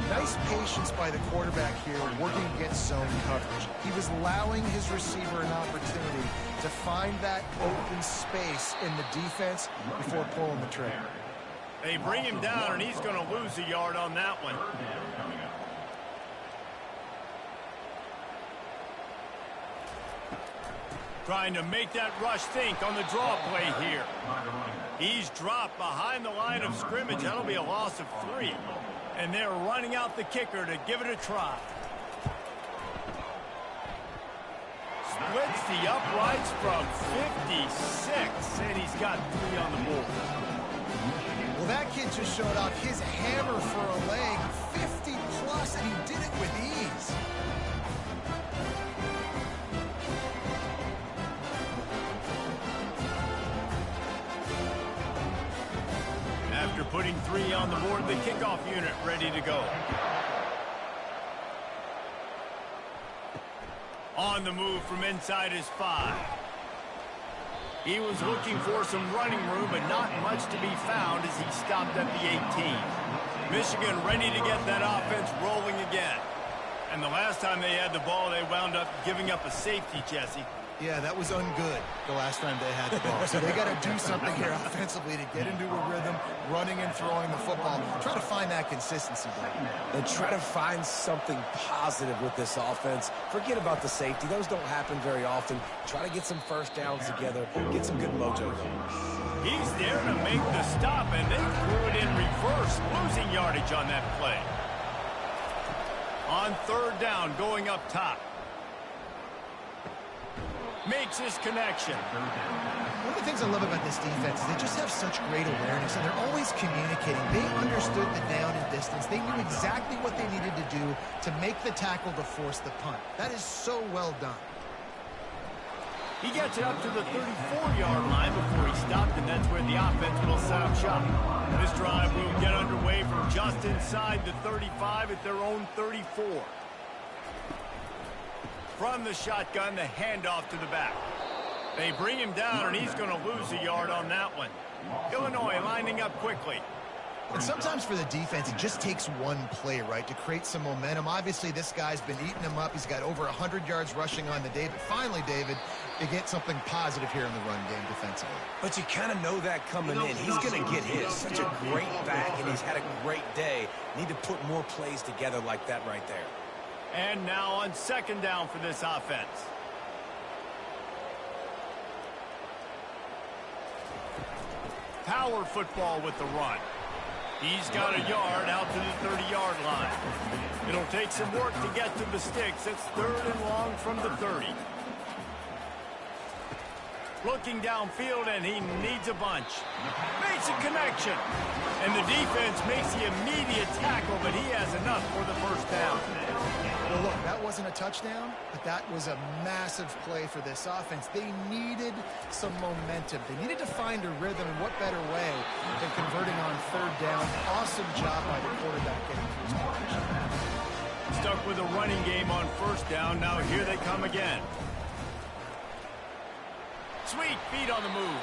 Nice patience by the quarterback here, working against zone coverage. He was allowing his receiver an opportunity to find that open space in the defense before pulling the trigger. They bring him down, and he's going to lose a yard on that one. Trying to make that rush think on the draw play here. He's dropped behind the line of scrimmage. That'll be a loss of 3. And they're running out the kicker to give it a try. Splits the uprights from 56, and he's got 3 on the board. Well, that kid just showed off his hammer for a leg, 50-plus, and he did it with ease. After putting 3 on the board, the kickoff unit ready to go. On the move from inside his 5. He was looking for some running room, but not much to be found as he stopped at the 18. Michigan ready to get that offense rolling again. And the last time they had the ball, they wound up giving up a safety, Jesse. Yeah, that was ungood the last time they had the ball. So they got to do something here offensively to get into a rhythm, running and throwing the football. Try to find that consistency, Blake. And try to find something positive with this offense. Forget about the safety. Those don't happen very often. Try to get some first downs together, get some good mojo going. He's there to make the stop, and they threw it in reverse, losing yardage on that play. On third down, going up top. Makes his connection. One of the things I love about this defense is they just have such great awareness, and they're always communicating. They understood the down and distance. They knew exactly what they needed to do to make the tackle to force the punt. That is so well done. He gets it up to the 34-yard line before he stopped, and that's where the offense will set up shop. This drive will get underway from just inside the 35 at their own 34. From the shotgun, the handoff to the back. They bring him down, and he's going to lose a yard on that one. Illinois lining up quickly. And sometimes for the defense, it just takes one play, right, to create some momentum. Obviously, this guy's been eating him up. He's got over 100 yards rushing on the day. But finally, David, they get something positive here in the run game defensively. But you kind of know that coming in. He's going to get his. Such a great back, and he's had a great day. Need to put more plays together like that right there. And now on second down for this offense. power football with the run. He's got a yard out to the 30-yard line. It'll take some work to get to the sticks. It's 3rd and long from the 30. Looking downfield, and he needs a bunch. Makes a connection. And the defense makes the immediate tackle, but he has enough for the first down. Well, look, that wasn't a touchdown, but that was a massive play for this offense. They needed some momentum. They needed to find a rhythm, and what better way than converting on 3rd down. Awesome job by the quarterback getting to his position. Stuck with a running game on 1st down. Now here they come again. Sweet feet on the move.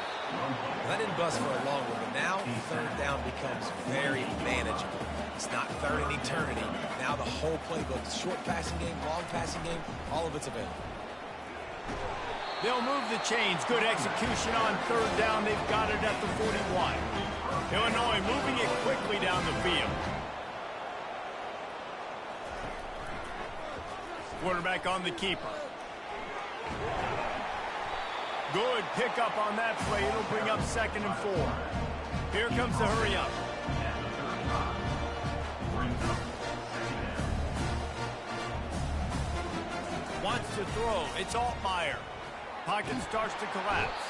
That didn't bust for a long one, but now 3rd down becomes very manageable. It's not 3rd in eternity. Now the whole playbook, short passing game, long passing game, all of it's available. They'll move the chains. Good execution on 3rd down. They've got it at the 41. Illinois moving it quickly down the field. Quarterback on the keeper. Good pickup on that play. It'll bring up 2nd and 4. Here comes the hurry up. Wants to throw. It's Altmaier. Pocket starts to collapse.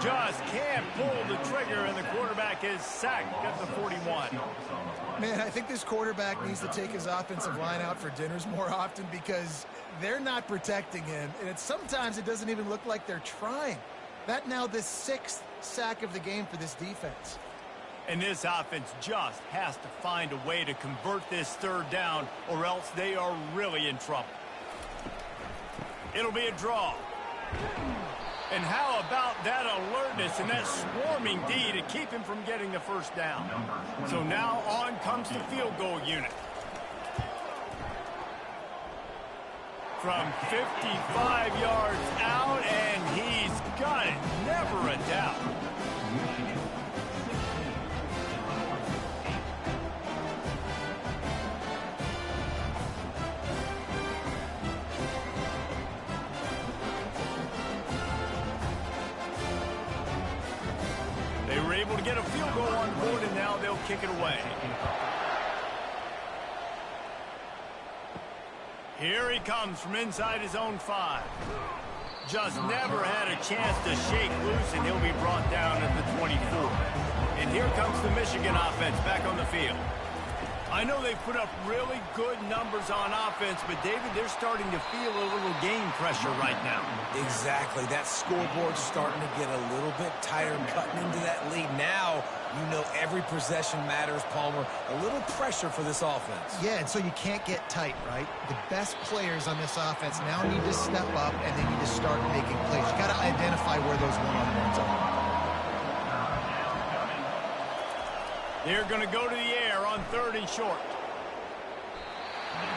Just can't pull the trigger, and the quarterback is sacked at the 41. Man, I think this quarterback needs to take his offensive line out for dinners more often because they're not protecting him, and sometimes it doesn't even look like they're trying. That now the 6th sack of the game for this defense. And this offense just has to find a way to convert this 3rd down, or else they are really in trouble. It'll be a draw. And how about that alertness and that swarming D to keep him from getting the 1st down? So now on comes the field goal unit. From 55 yards out, and he's got it. Never a doubt. They were able to get a field goal on board, and now they'll kick it away. Here he comes from inside his own 5. Just never had a chance to shake loose, and he'll be brought down at the 24. And here comes the Michigan offense back on the field. I know they put up really good numbers on offense, but David, they're starting to feel a little game pressure right now. Exactly. That scoreboard's starting to get a little bit tighter, cutting into that lead. Now, you know every possession matters, Palmer. A little pressure for this offense. Yeah, and so you can't get tight, right? The best players on this offense now need to step up, and they need to start making plays. You got to identify where those one-on-ones are. They're going to go to the air on 3rd and short.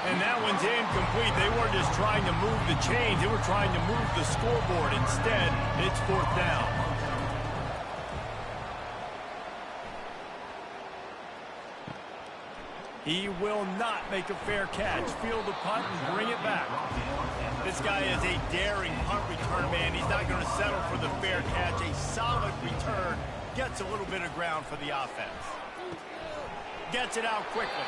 And that one's incomplete. They weren't just trying to move the chains. They were trying to move the scoreboard. Instead, it's 4th down. He will not make a fair catch. Field the punt and bring it back. This guy is a daring punt return man. He's not going to settle for the fair catch. A solid return gets a little bit of ground for the offense. Gets it out quickly.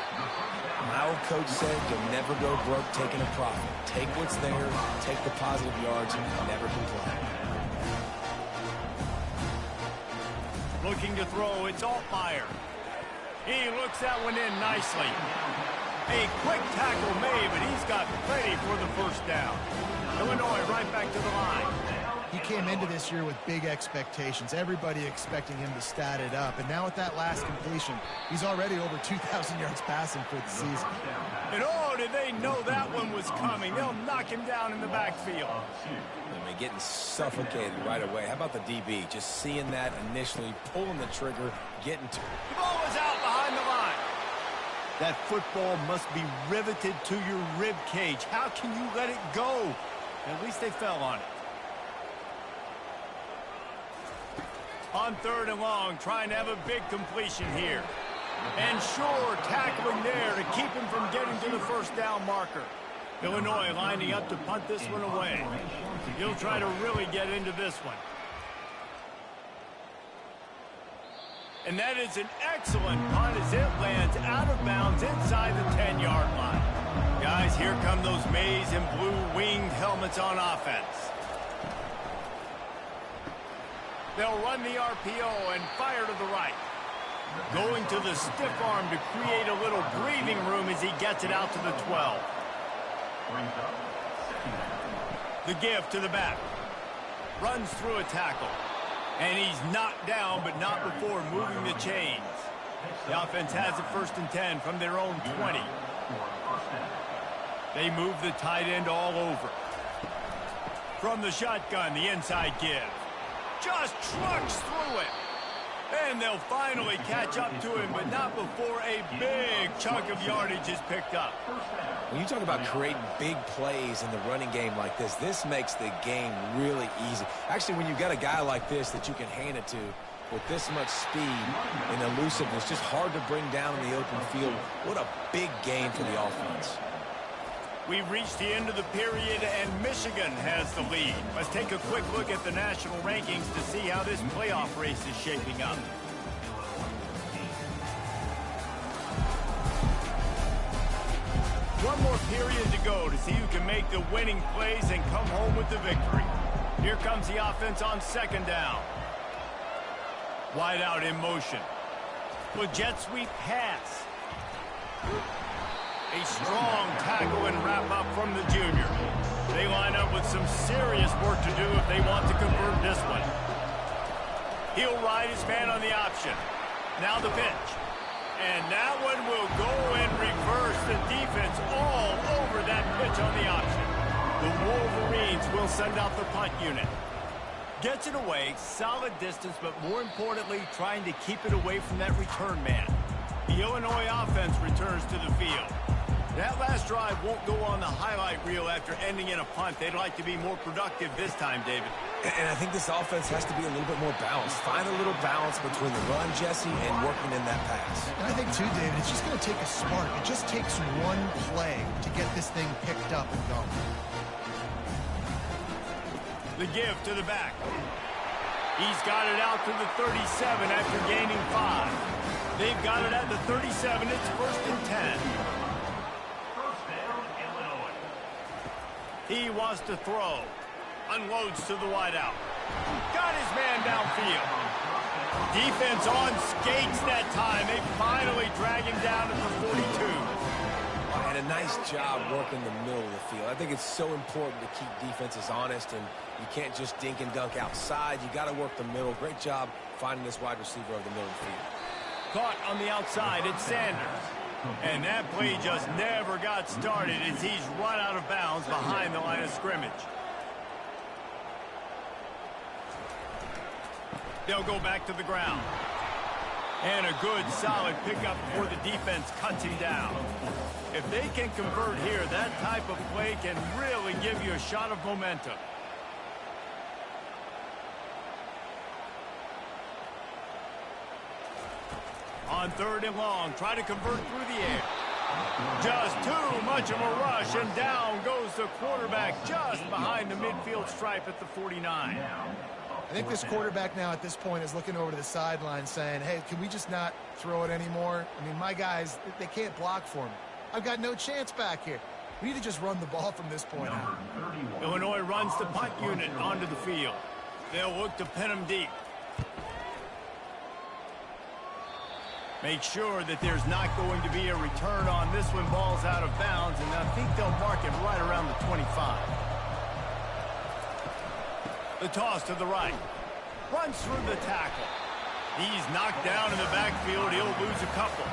My old coach said you'll never go broke taking a profit. Take what's there, take the positive yards, and never complain. Looking to throw, it's Altmaier. He looks that one in nicely. A quick tackle made, but he's got plenty for the 1st down. Illinois right back to the line. He came into this year with big expectations. Everybody expecting him to stat it up. And now with that last completion, he's already over 2,000 yards passing for the season. And oh, did they know that one was coming. They'll knock him down in the backfield. I mean, getting suffocated right away. How about the DB? Just seeing that initially, pulling the trigger, getting to... The ball was out behind the line. That football must be riveted to your rib cage. How can you let it go? At least they fell on it. On 3rd and long, trying to have a big completion here. And sure, tackling there to keep him from getting to the 1st down marker. Illinois lining up to punt this one away. He'll try to really get into this one. And that is an excellent punt as it lands out of bounds inside the 10-yard line. Guys, here come those maize and blue winged helmets on offense. They'll run the RPO and fire to the right. Going to the stiff arm to create a little breathing room as he gets it out to the 12. The give to the back. Runs through a tackle. And he's knocked down, but not before moving the chains. The offense has it 1st and 10 from their own 20. They move the tight end all over. From the shotgun, the inside give. Just trucks through it. And they'll finally catch up to him, but not before a big chunk of yardage is picked up. When you talk about creating big plays in the running game like this makes the game really easy. Actually, when you've got a guy like this that you can hand it to with this much speed and elusiveness, just hard to bring down in the open field. What a big game for the offense. We've reached the end of the period, and Michigan has the lead. Let's take a quick look at the national rankings to see how this playoff race is shaping up. One more period to go to see who can make the winning plays and come home with the victory. Here comes the offense on 2nd down. Wide out in motion. With jet sweep pass. A strong tackle and wrap up from the junior. They line up with some serious work to do if they want to convert this one. He'll ride his man on the option. Now the pitch. And that one will go in reverse. The defense all over that pitch on the option. The Wolverines will send out the punt unit. Gets it away, solid distance, but more importantly, trying to keep it away from that return man. The Illinois offense returns to the field. That last drive won't go on the highlight reel after ending in a punt. They'd like to be more productive this time, David. And I think this offense has to be a little bit more balanced. Find a little balance between the run, Jesse, and working in that pass. And I think, too, David, it's just going to take a spark. It just takes one play to get this thing picked up and going. The give to the back. He's got it out to the 37 after gaining 5. They've got it at the 37. It's 1st and 10. He wants to throw. Unloads to the wideout. Got his man downfield. Defense on skates that time. They finally drag him down at the 42. And a nice job working the middle of the field. I think it's so important to keep defenses honest, and you can't just dink and dunk outside. You got to work the middle. Great job finding this wide receiver of the middle of the field. Caught on the outside. It's Sanders. And that play just never got started as he's run out of bounds behind the line of scrimmage. They'll go back to the ground. And a good, solid pickup before the defense cuts him down. If they can convert here, that type of play can really give you a shot of momentum. On 3rd and long, try to convert through the air. Just too much of a rush, and down goes the quarterback just behind the midfield stripe at the 49. I think this quarterback now at this point is looking over to the sideline saying, hey, can we just not throw it anymore? I mean, my guys, they can't block for me. I've got no chance back here. We need to just run the ball from this point on. Illinois runs the punt unit onto the field. They'll look to pin him deep. Make sure that there's not going to be a return on this when ball's out of bounds, and I think they'll mark it right around the 25. The toss to the right. Runs through the tackle. He's knocked down in the backfield. He'll lose a couple.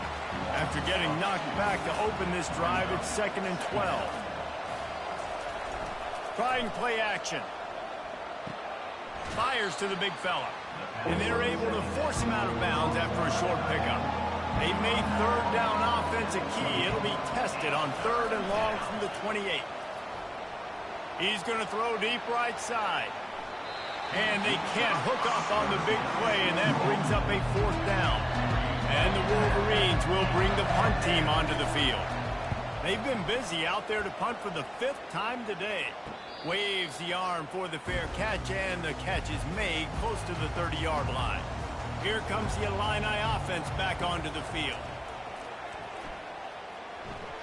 After getting knocked back to open this drive, it's 2nd and 12. Trying play action. Fires to the big fella. And they're able to force him out of bounds after a short pickup. They've made 3rd down offense a key. It'll be tested on 3rd and long from the 28. He's going to throw deep right side. And they can't hook up on the big play, and that brings up a 4th down. And the Wolverines will bring the punt team onto the field. They've been busy out there to punt for the 5th time today. Waves the arm for the fair catch, and the catch is made close to the 30-yard line. Here comes the Illini offense back onto the field.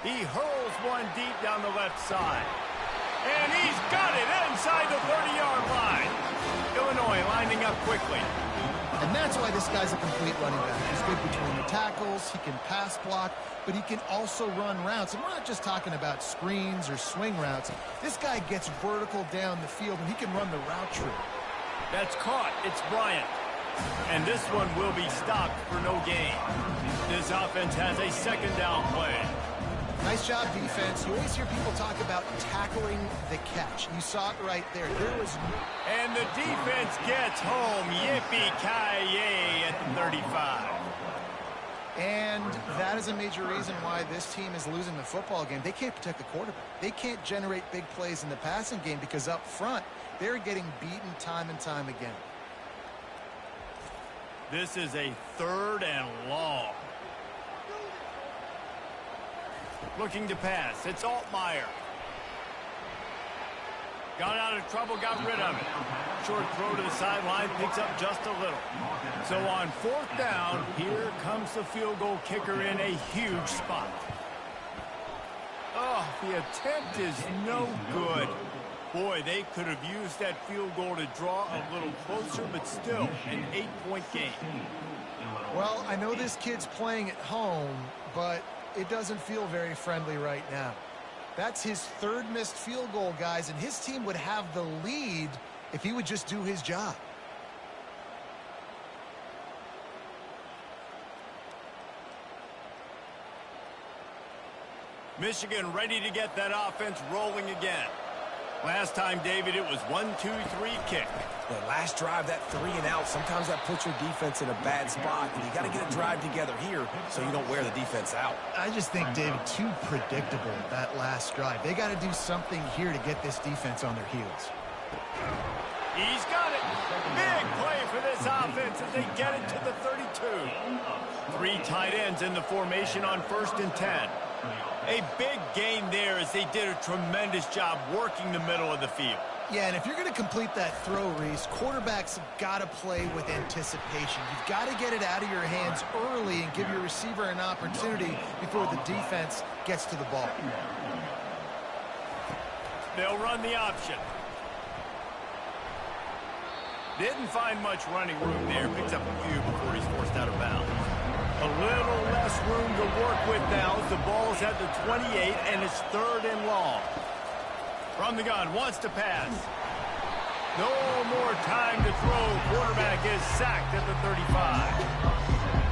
He hurls one deep down the left side. And he's got it inside the 30-yard line. Illinois lining up quickly. And that's why this guy's a complete running back. He's good between the tackles, he can pass block, but he can also run routes. And we're not just talking about screens or swing routes. This guy gets vertical down the field, and he can run the route tree. That's caught. It's Bryant. And this one will be stopped for no gain. This offense has a second down play. Nice job, defense. You always hear people talk about tackling the catch. You saw it right there. And the defense gets home. Yippee-ki-yay at the 35. And that is a major reason why this team is losing the football game. They can't protect the quarterback. They can't generate big plays in the passing game because up front, they're getting beaten time and time again. This is a 3rd and long. Looking to pass. It's Altmaier. Got out of trouble, got rid of it. Short throw to the sideline, picks up just a little. So on 4th down, here comes the field goal kicker in a huge spot. Oh, the attempt is no good. Boy, they could have used that field goal to draw a little closer, but still an 8-point game. Well, I know this kid's playing at home, but it doesn't feel very friendly right now. That's his 3rd missed field goal, guys, and his team would have the lead if he would just do his job. Michigan ready to get that offense rolling again. Last time, David, it was 1-2-3 kick. The last drive, that 3 and out, sometimes that puts your defense in a bad spot, and you got to get a drive together here so you don't wear the defense out. I just think, David, too predictable, that last drive. They got to do something here to get this defense on their heels. He's got it. Big play for this offense as they get it to the 32. 3 tight ends in the formation on 1st and 10. A big gain there as they did a tremendous job working the middle of the field. Yeah, and if you're going to complete that throw, Reese, quarterbacks have got to play with anticipation. You've got to get it out of your hands early and give your receiver an opportunity before the defense gets to the ball. They'll run the option. Didn't find much running room there. Picks up a few before he's forced out of bounds. A little less room to work with now as the ball's at the 28 and it's 3rd and long. From the gun, wants to pass. No more time to throw. Quarterback is sacked at the 35.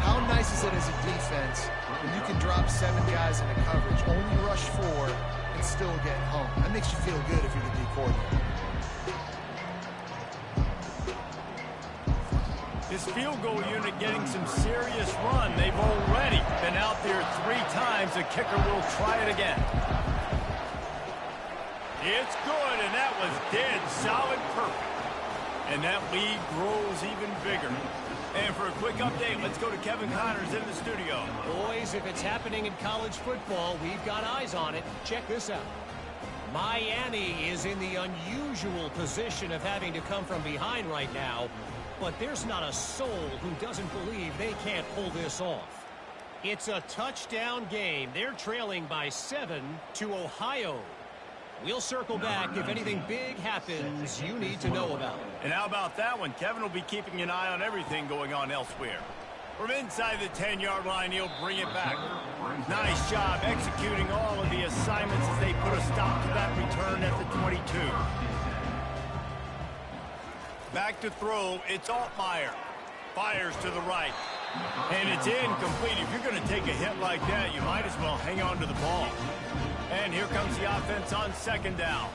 How nice is it as a defense when you can drop 7 guys into coverage, only rush 4, and still get home? That makes you feel good if you're the D coordinator. This field goal unit getting some serious run. They've already been out there 3 times. The kicker will try it again. It's good, and that was dead solid perfect. And that lead grows even bigger. And for a quick update, let's go to Kevin Connors in the studio. Boys, if it's happening in college football, we've got eyes on it. Check this out. Miami is in the unusual position of having to come from behind right now. But there's not a soul who doesn't believe they can't pull this off. It's a touchdown game. They're trailing by 7 to Ohio. We'll circle back if anything big happens you need to know about. And how about that one? Kevin will be keeping an eye on everything going on elsewhere. From inside the 10-yard line, he'll bring it back. Nice job executing all of the assignments as they put a stop to that return at the 22. Back to throw, it's Altmaier. Fires to the right. And it's incomplete. If you're going to take a hit like that, you might as well hang on to the ball. And here comes the offense on 2nd down.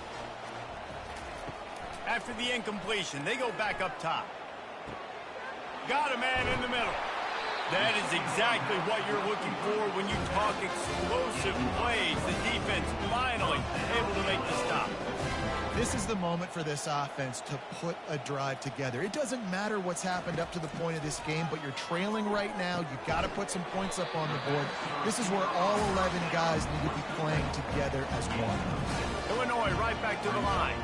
After the incompletion, they go back up top. Got a man in the middle. That is exactly what you're looking for when you talk explosive plays. The defense finally able to make the stop. This is the moment for this offense to put a drive together. It doesn't matter what's happened up to the point of this game, but you're trailing right now. You've got to put some points up on the board. This is where all 11 guys need to be playing together as one. Illinois right back to the line.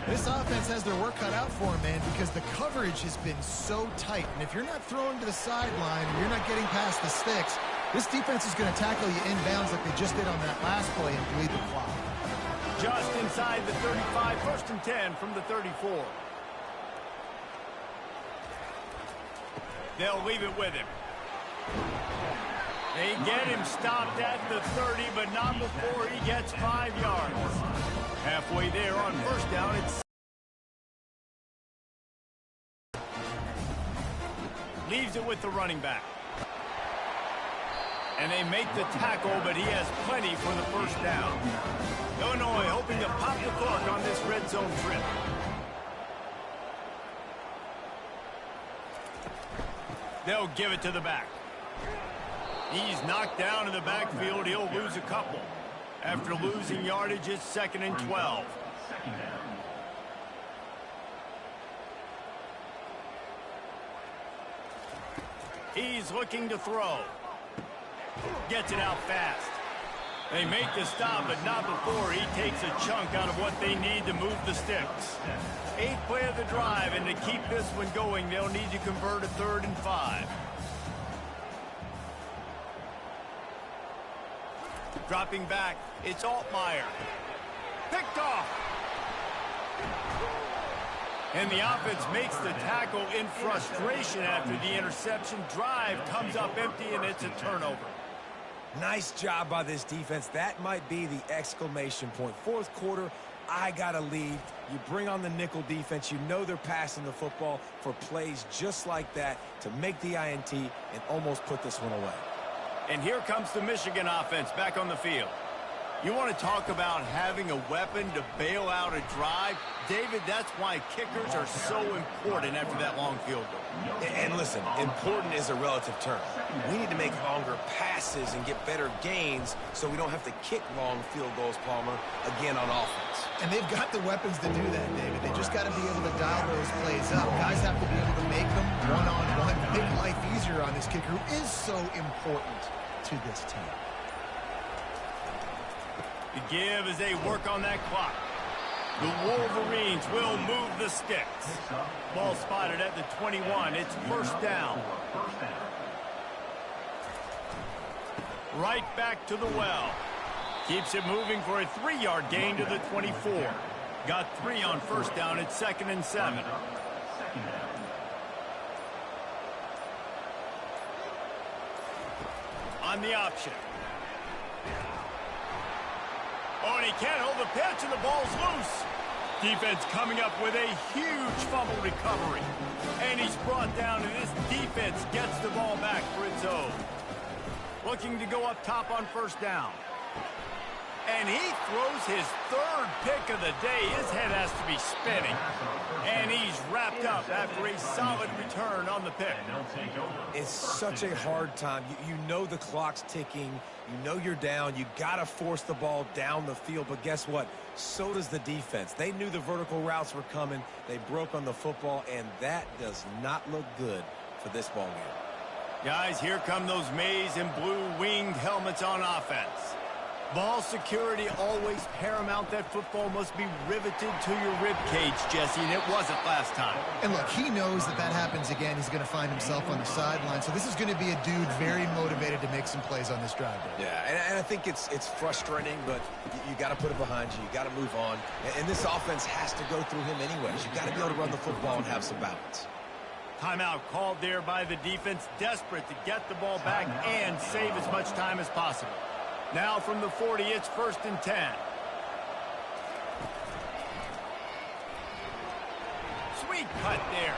This offense has their work cut out for them, man, because the coverage has been so tight. And if you're not throwing to the sideline and you're not getting past the sticks, this defense is going to tackle you inbounds like they just did on that last play and bleed the clock. Just inside the 35, 1st and 10 from the 34. They'll leave it with him. They get him stopped at the 30, but not before he gets 5 yards. Halfway there on 1st down, it's leaves it with the running back. And they make the tackle, but he has plenty for the 1st down. Illinois hoping to pop the cork on this red zone trip. They'll give it to the back. He's knocked down in the backfield. He'll lose a couple. After losing yardage, it's 2nd and 12. He's looking to throw. Gets it out fast. They make the stop, but not before he takes a chunk out of what they need to move the sticks. 8th play of the drive, and to keep this one going, they'll need to convert a 3rd and 5. Dropping back, it's Altmaier. Picked off. And the offense makes the tackle in frustration after the interception. Drive comes up empty, and it's a turnover. Nice job by this defense. That might be the exclamation point. 4th quarter, I got a lead. You bring on the nickel defense. You know they're passing the football for plays just like that to make the INT and almost put this one away. And here comes the Michigan offense back on the field. You want to talk about having a weapon to bail out a drive? David, that's why kickers are so important after that long field goal. And listen, important is a relative term. We need to make longer passes and get better gains so we don't have to kick long field goals, Palmer, again on offense. And they've got the weapons to do that, David. They just got to be able to dial those plays up. Guys have to be able to make them one-on-one, make life easier on this kicker, who is so important to this team. The give as they work on that clock. The Wolverines will move the sticks. Ball spotted at the 21. It's 1st down. Right back to the well. Keeps it moving for a 3-yard gain to the 24. Got 3 on 1st down. It's 2nd and 7. On the option. Oh, and he can't hold the pitch, and the ball's loose. Defense coming up with a huge fumble recovery. And he's brought down, and this defense gets the ball back for its own. Looking to go up top on 1st down. And he throws his 3rd pick of the day. His head has to be spinning. And he's wrapped up after a solid return on the pick. It's such a hard time. You know the clock's ticking. You know you're down. You got to force the ball down the field. But guess what? So does the defense. They knew the vertical routes were coming. They broke on the football, and that does not look good for this ball game. Guys, here come those maize and blue winged helmets on offense. Ball security always paramount. That football must be riveted to your rib cage, Jesse, and it wasn't last time. And look, he knows that happens again. He's going to find himself on the sideline. So this is going to be a dude very motivated to make some plays on this drive. Yeah, and I think it's frustrating, but you got to put it behind you. You got to move on. And this offense has to go through him anyways. You got to be able to run the football and have some balance. Timeout called there by the defense, desperate to get the ball back and save as much time as possible. Now from the 40, it's 1st and 10. Sweet cut there.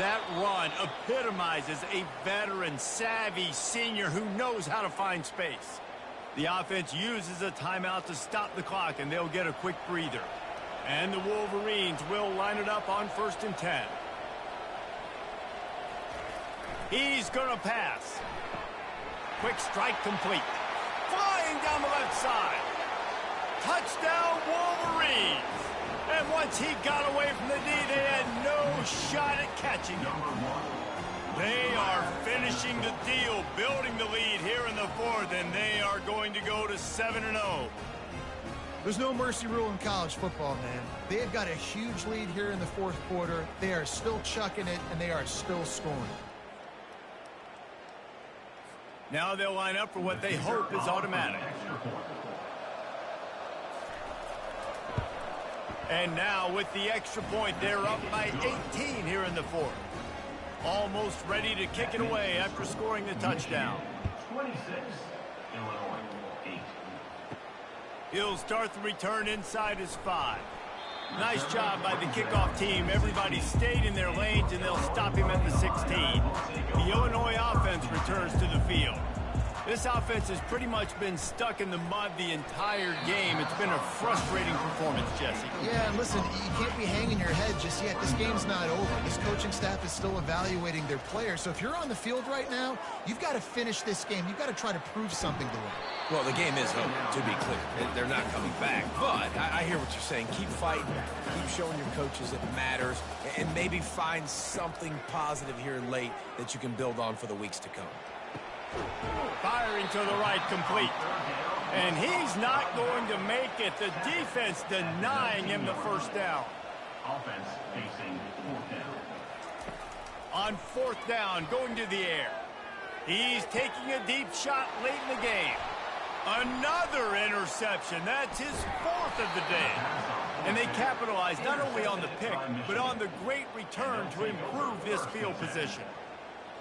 That run epitomizes a veteran, savvy senior who knows how to find space. The offense uses a timeout to stop the clock, and they'll get a quick breather. And the Wolverines will line it up on 1st and 10. He's going to pass. Quick strike complete. Flying down the left side. Touchdown, Wolverines. And once he got away from the D, they had no shot at catching him. They are finishing the deal, building the lead here in the 4th, and they are going to go to 7-0. There's no mercy rule in college football, man. They've got a huge lead here in the fourth quarter. They are still chucking it, and they are still scoring. Now they'll line up for what they hope is automatic. And now with the extra point, they're up by 18 here in the fourth. Almost ready to kick it away after scoring the touchdown. 26, Illinois, 8. He'll start the return inside his 5. Nice job by the kickoff team. Everybody stayed in their lanes, and they'll stop him at the 16. The Illinois offense returns to the field. This offense has pretty much been stuck in the mud the entire game. It's been a frustrating performance, Jesse. Yeah, and listen, you can't be hanging your head just yet. This game's not over. This coaching staff is still evaluating their players. So if you're on the field right now, you've got to finish this game. You've got to try to prove something to them. Well, the game is over, to be clear. They're not coming back. But I hear what you're saying. Keep fighting. Keep showing your coaches it matters. And maybe find something positive here late that you can build on for the weeks to come. Firing to the right, complete. And he's not going to make it. The defense denying him the first down. Offense facing 4th down. On 4th down, going to the air. He's taking a deep shot late in the game. Another interception. That's his 4th of the day. And they capitalize not only on the pick, but on the great return to improve this field position.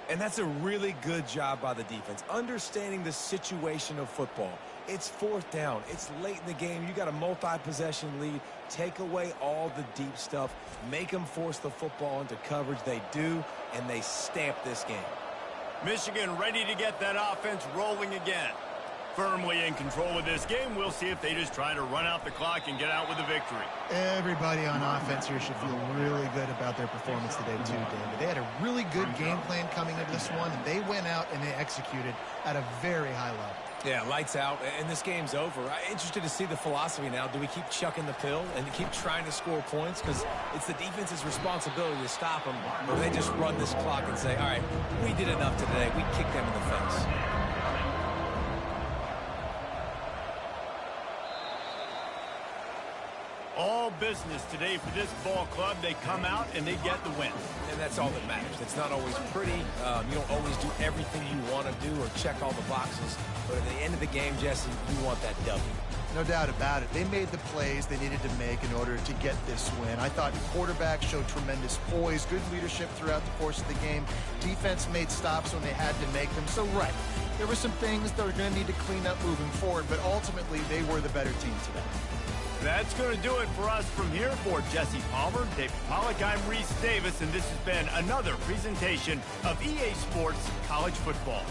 And that's a really good job by the defense, understanding the situation of football. It's 4th down. It's late in the game. You got a multi-possession lead. Take away all the deep stuff. Make them force the football into coverage. They do, and they stamp this game. Michigan ready to get that offense rolling again. Firmly in control of this game. We'll see if they just try to run out the clock and get out with a victory. Everybody on offense here should feel really good about their performance today too, David. They had a really good game plan coming into this one, and they went out and they executed at a very high level. Yeah, lights out, and this game's over. I'm interested to see the philosophy now. Do we keep chucking the pill and keep trying to score points? Because it's the defense's responsibility to stop them. Or they just run this clock and say, all right, we did enough today. We kicked them in the face. All business today for this ball club. They come out and they get the win. And that's all that matters. It's not always pretty. You don't always do everything you want to do or check all the boxes. But at the end of the game, Jesse, you want that W. No doubt about it. They made the plays they needed to make in order to get this win. I thought the quarterback showed tremendous poise, good leadership throughout the course of the game. Defense made stops when they had to make them. So, right, there were some things that were going to need to clean up moving forward, but ultimately they were the better team today. That's going to do it for us from here. For Jesse Palmer, David Pollack, I'm Reese Davis, and this has been another presentation of EA Sports College Football.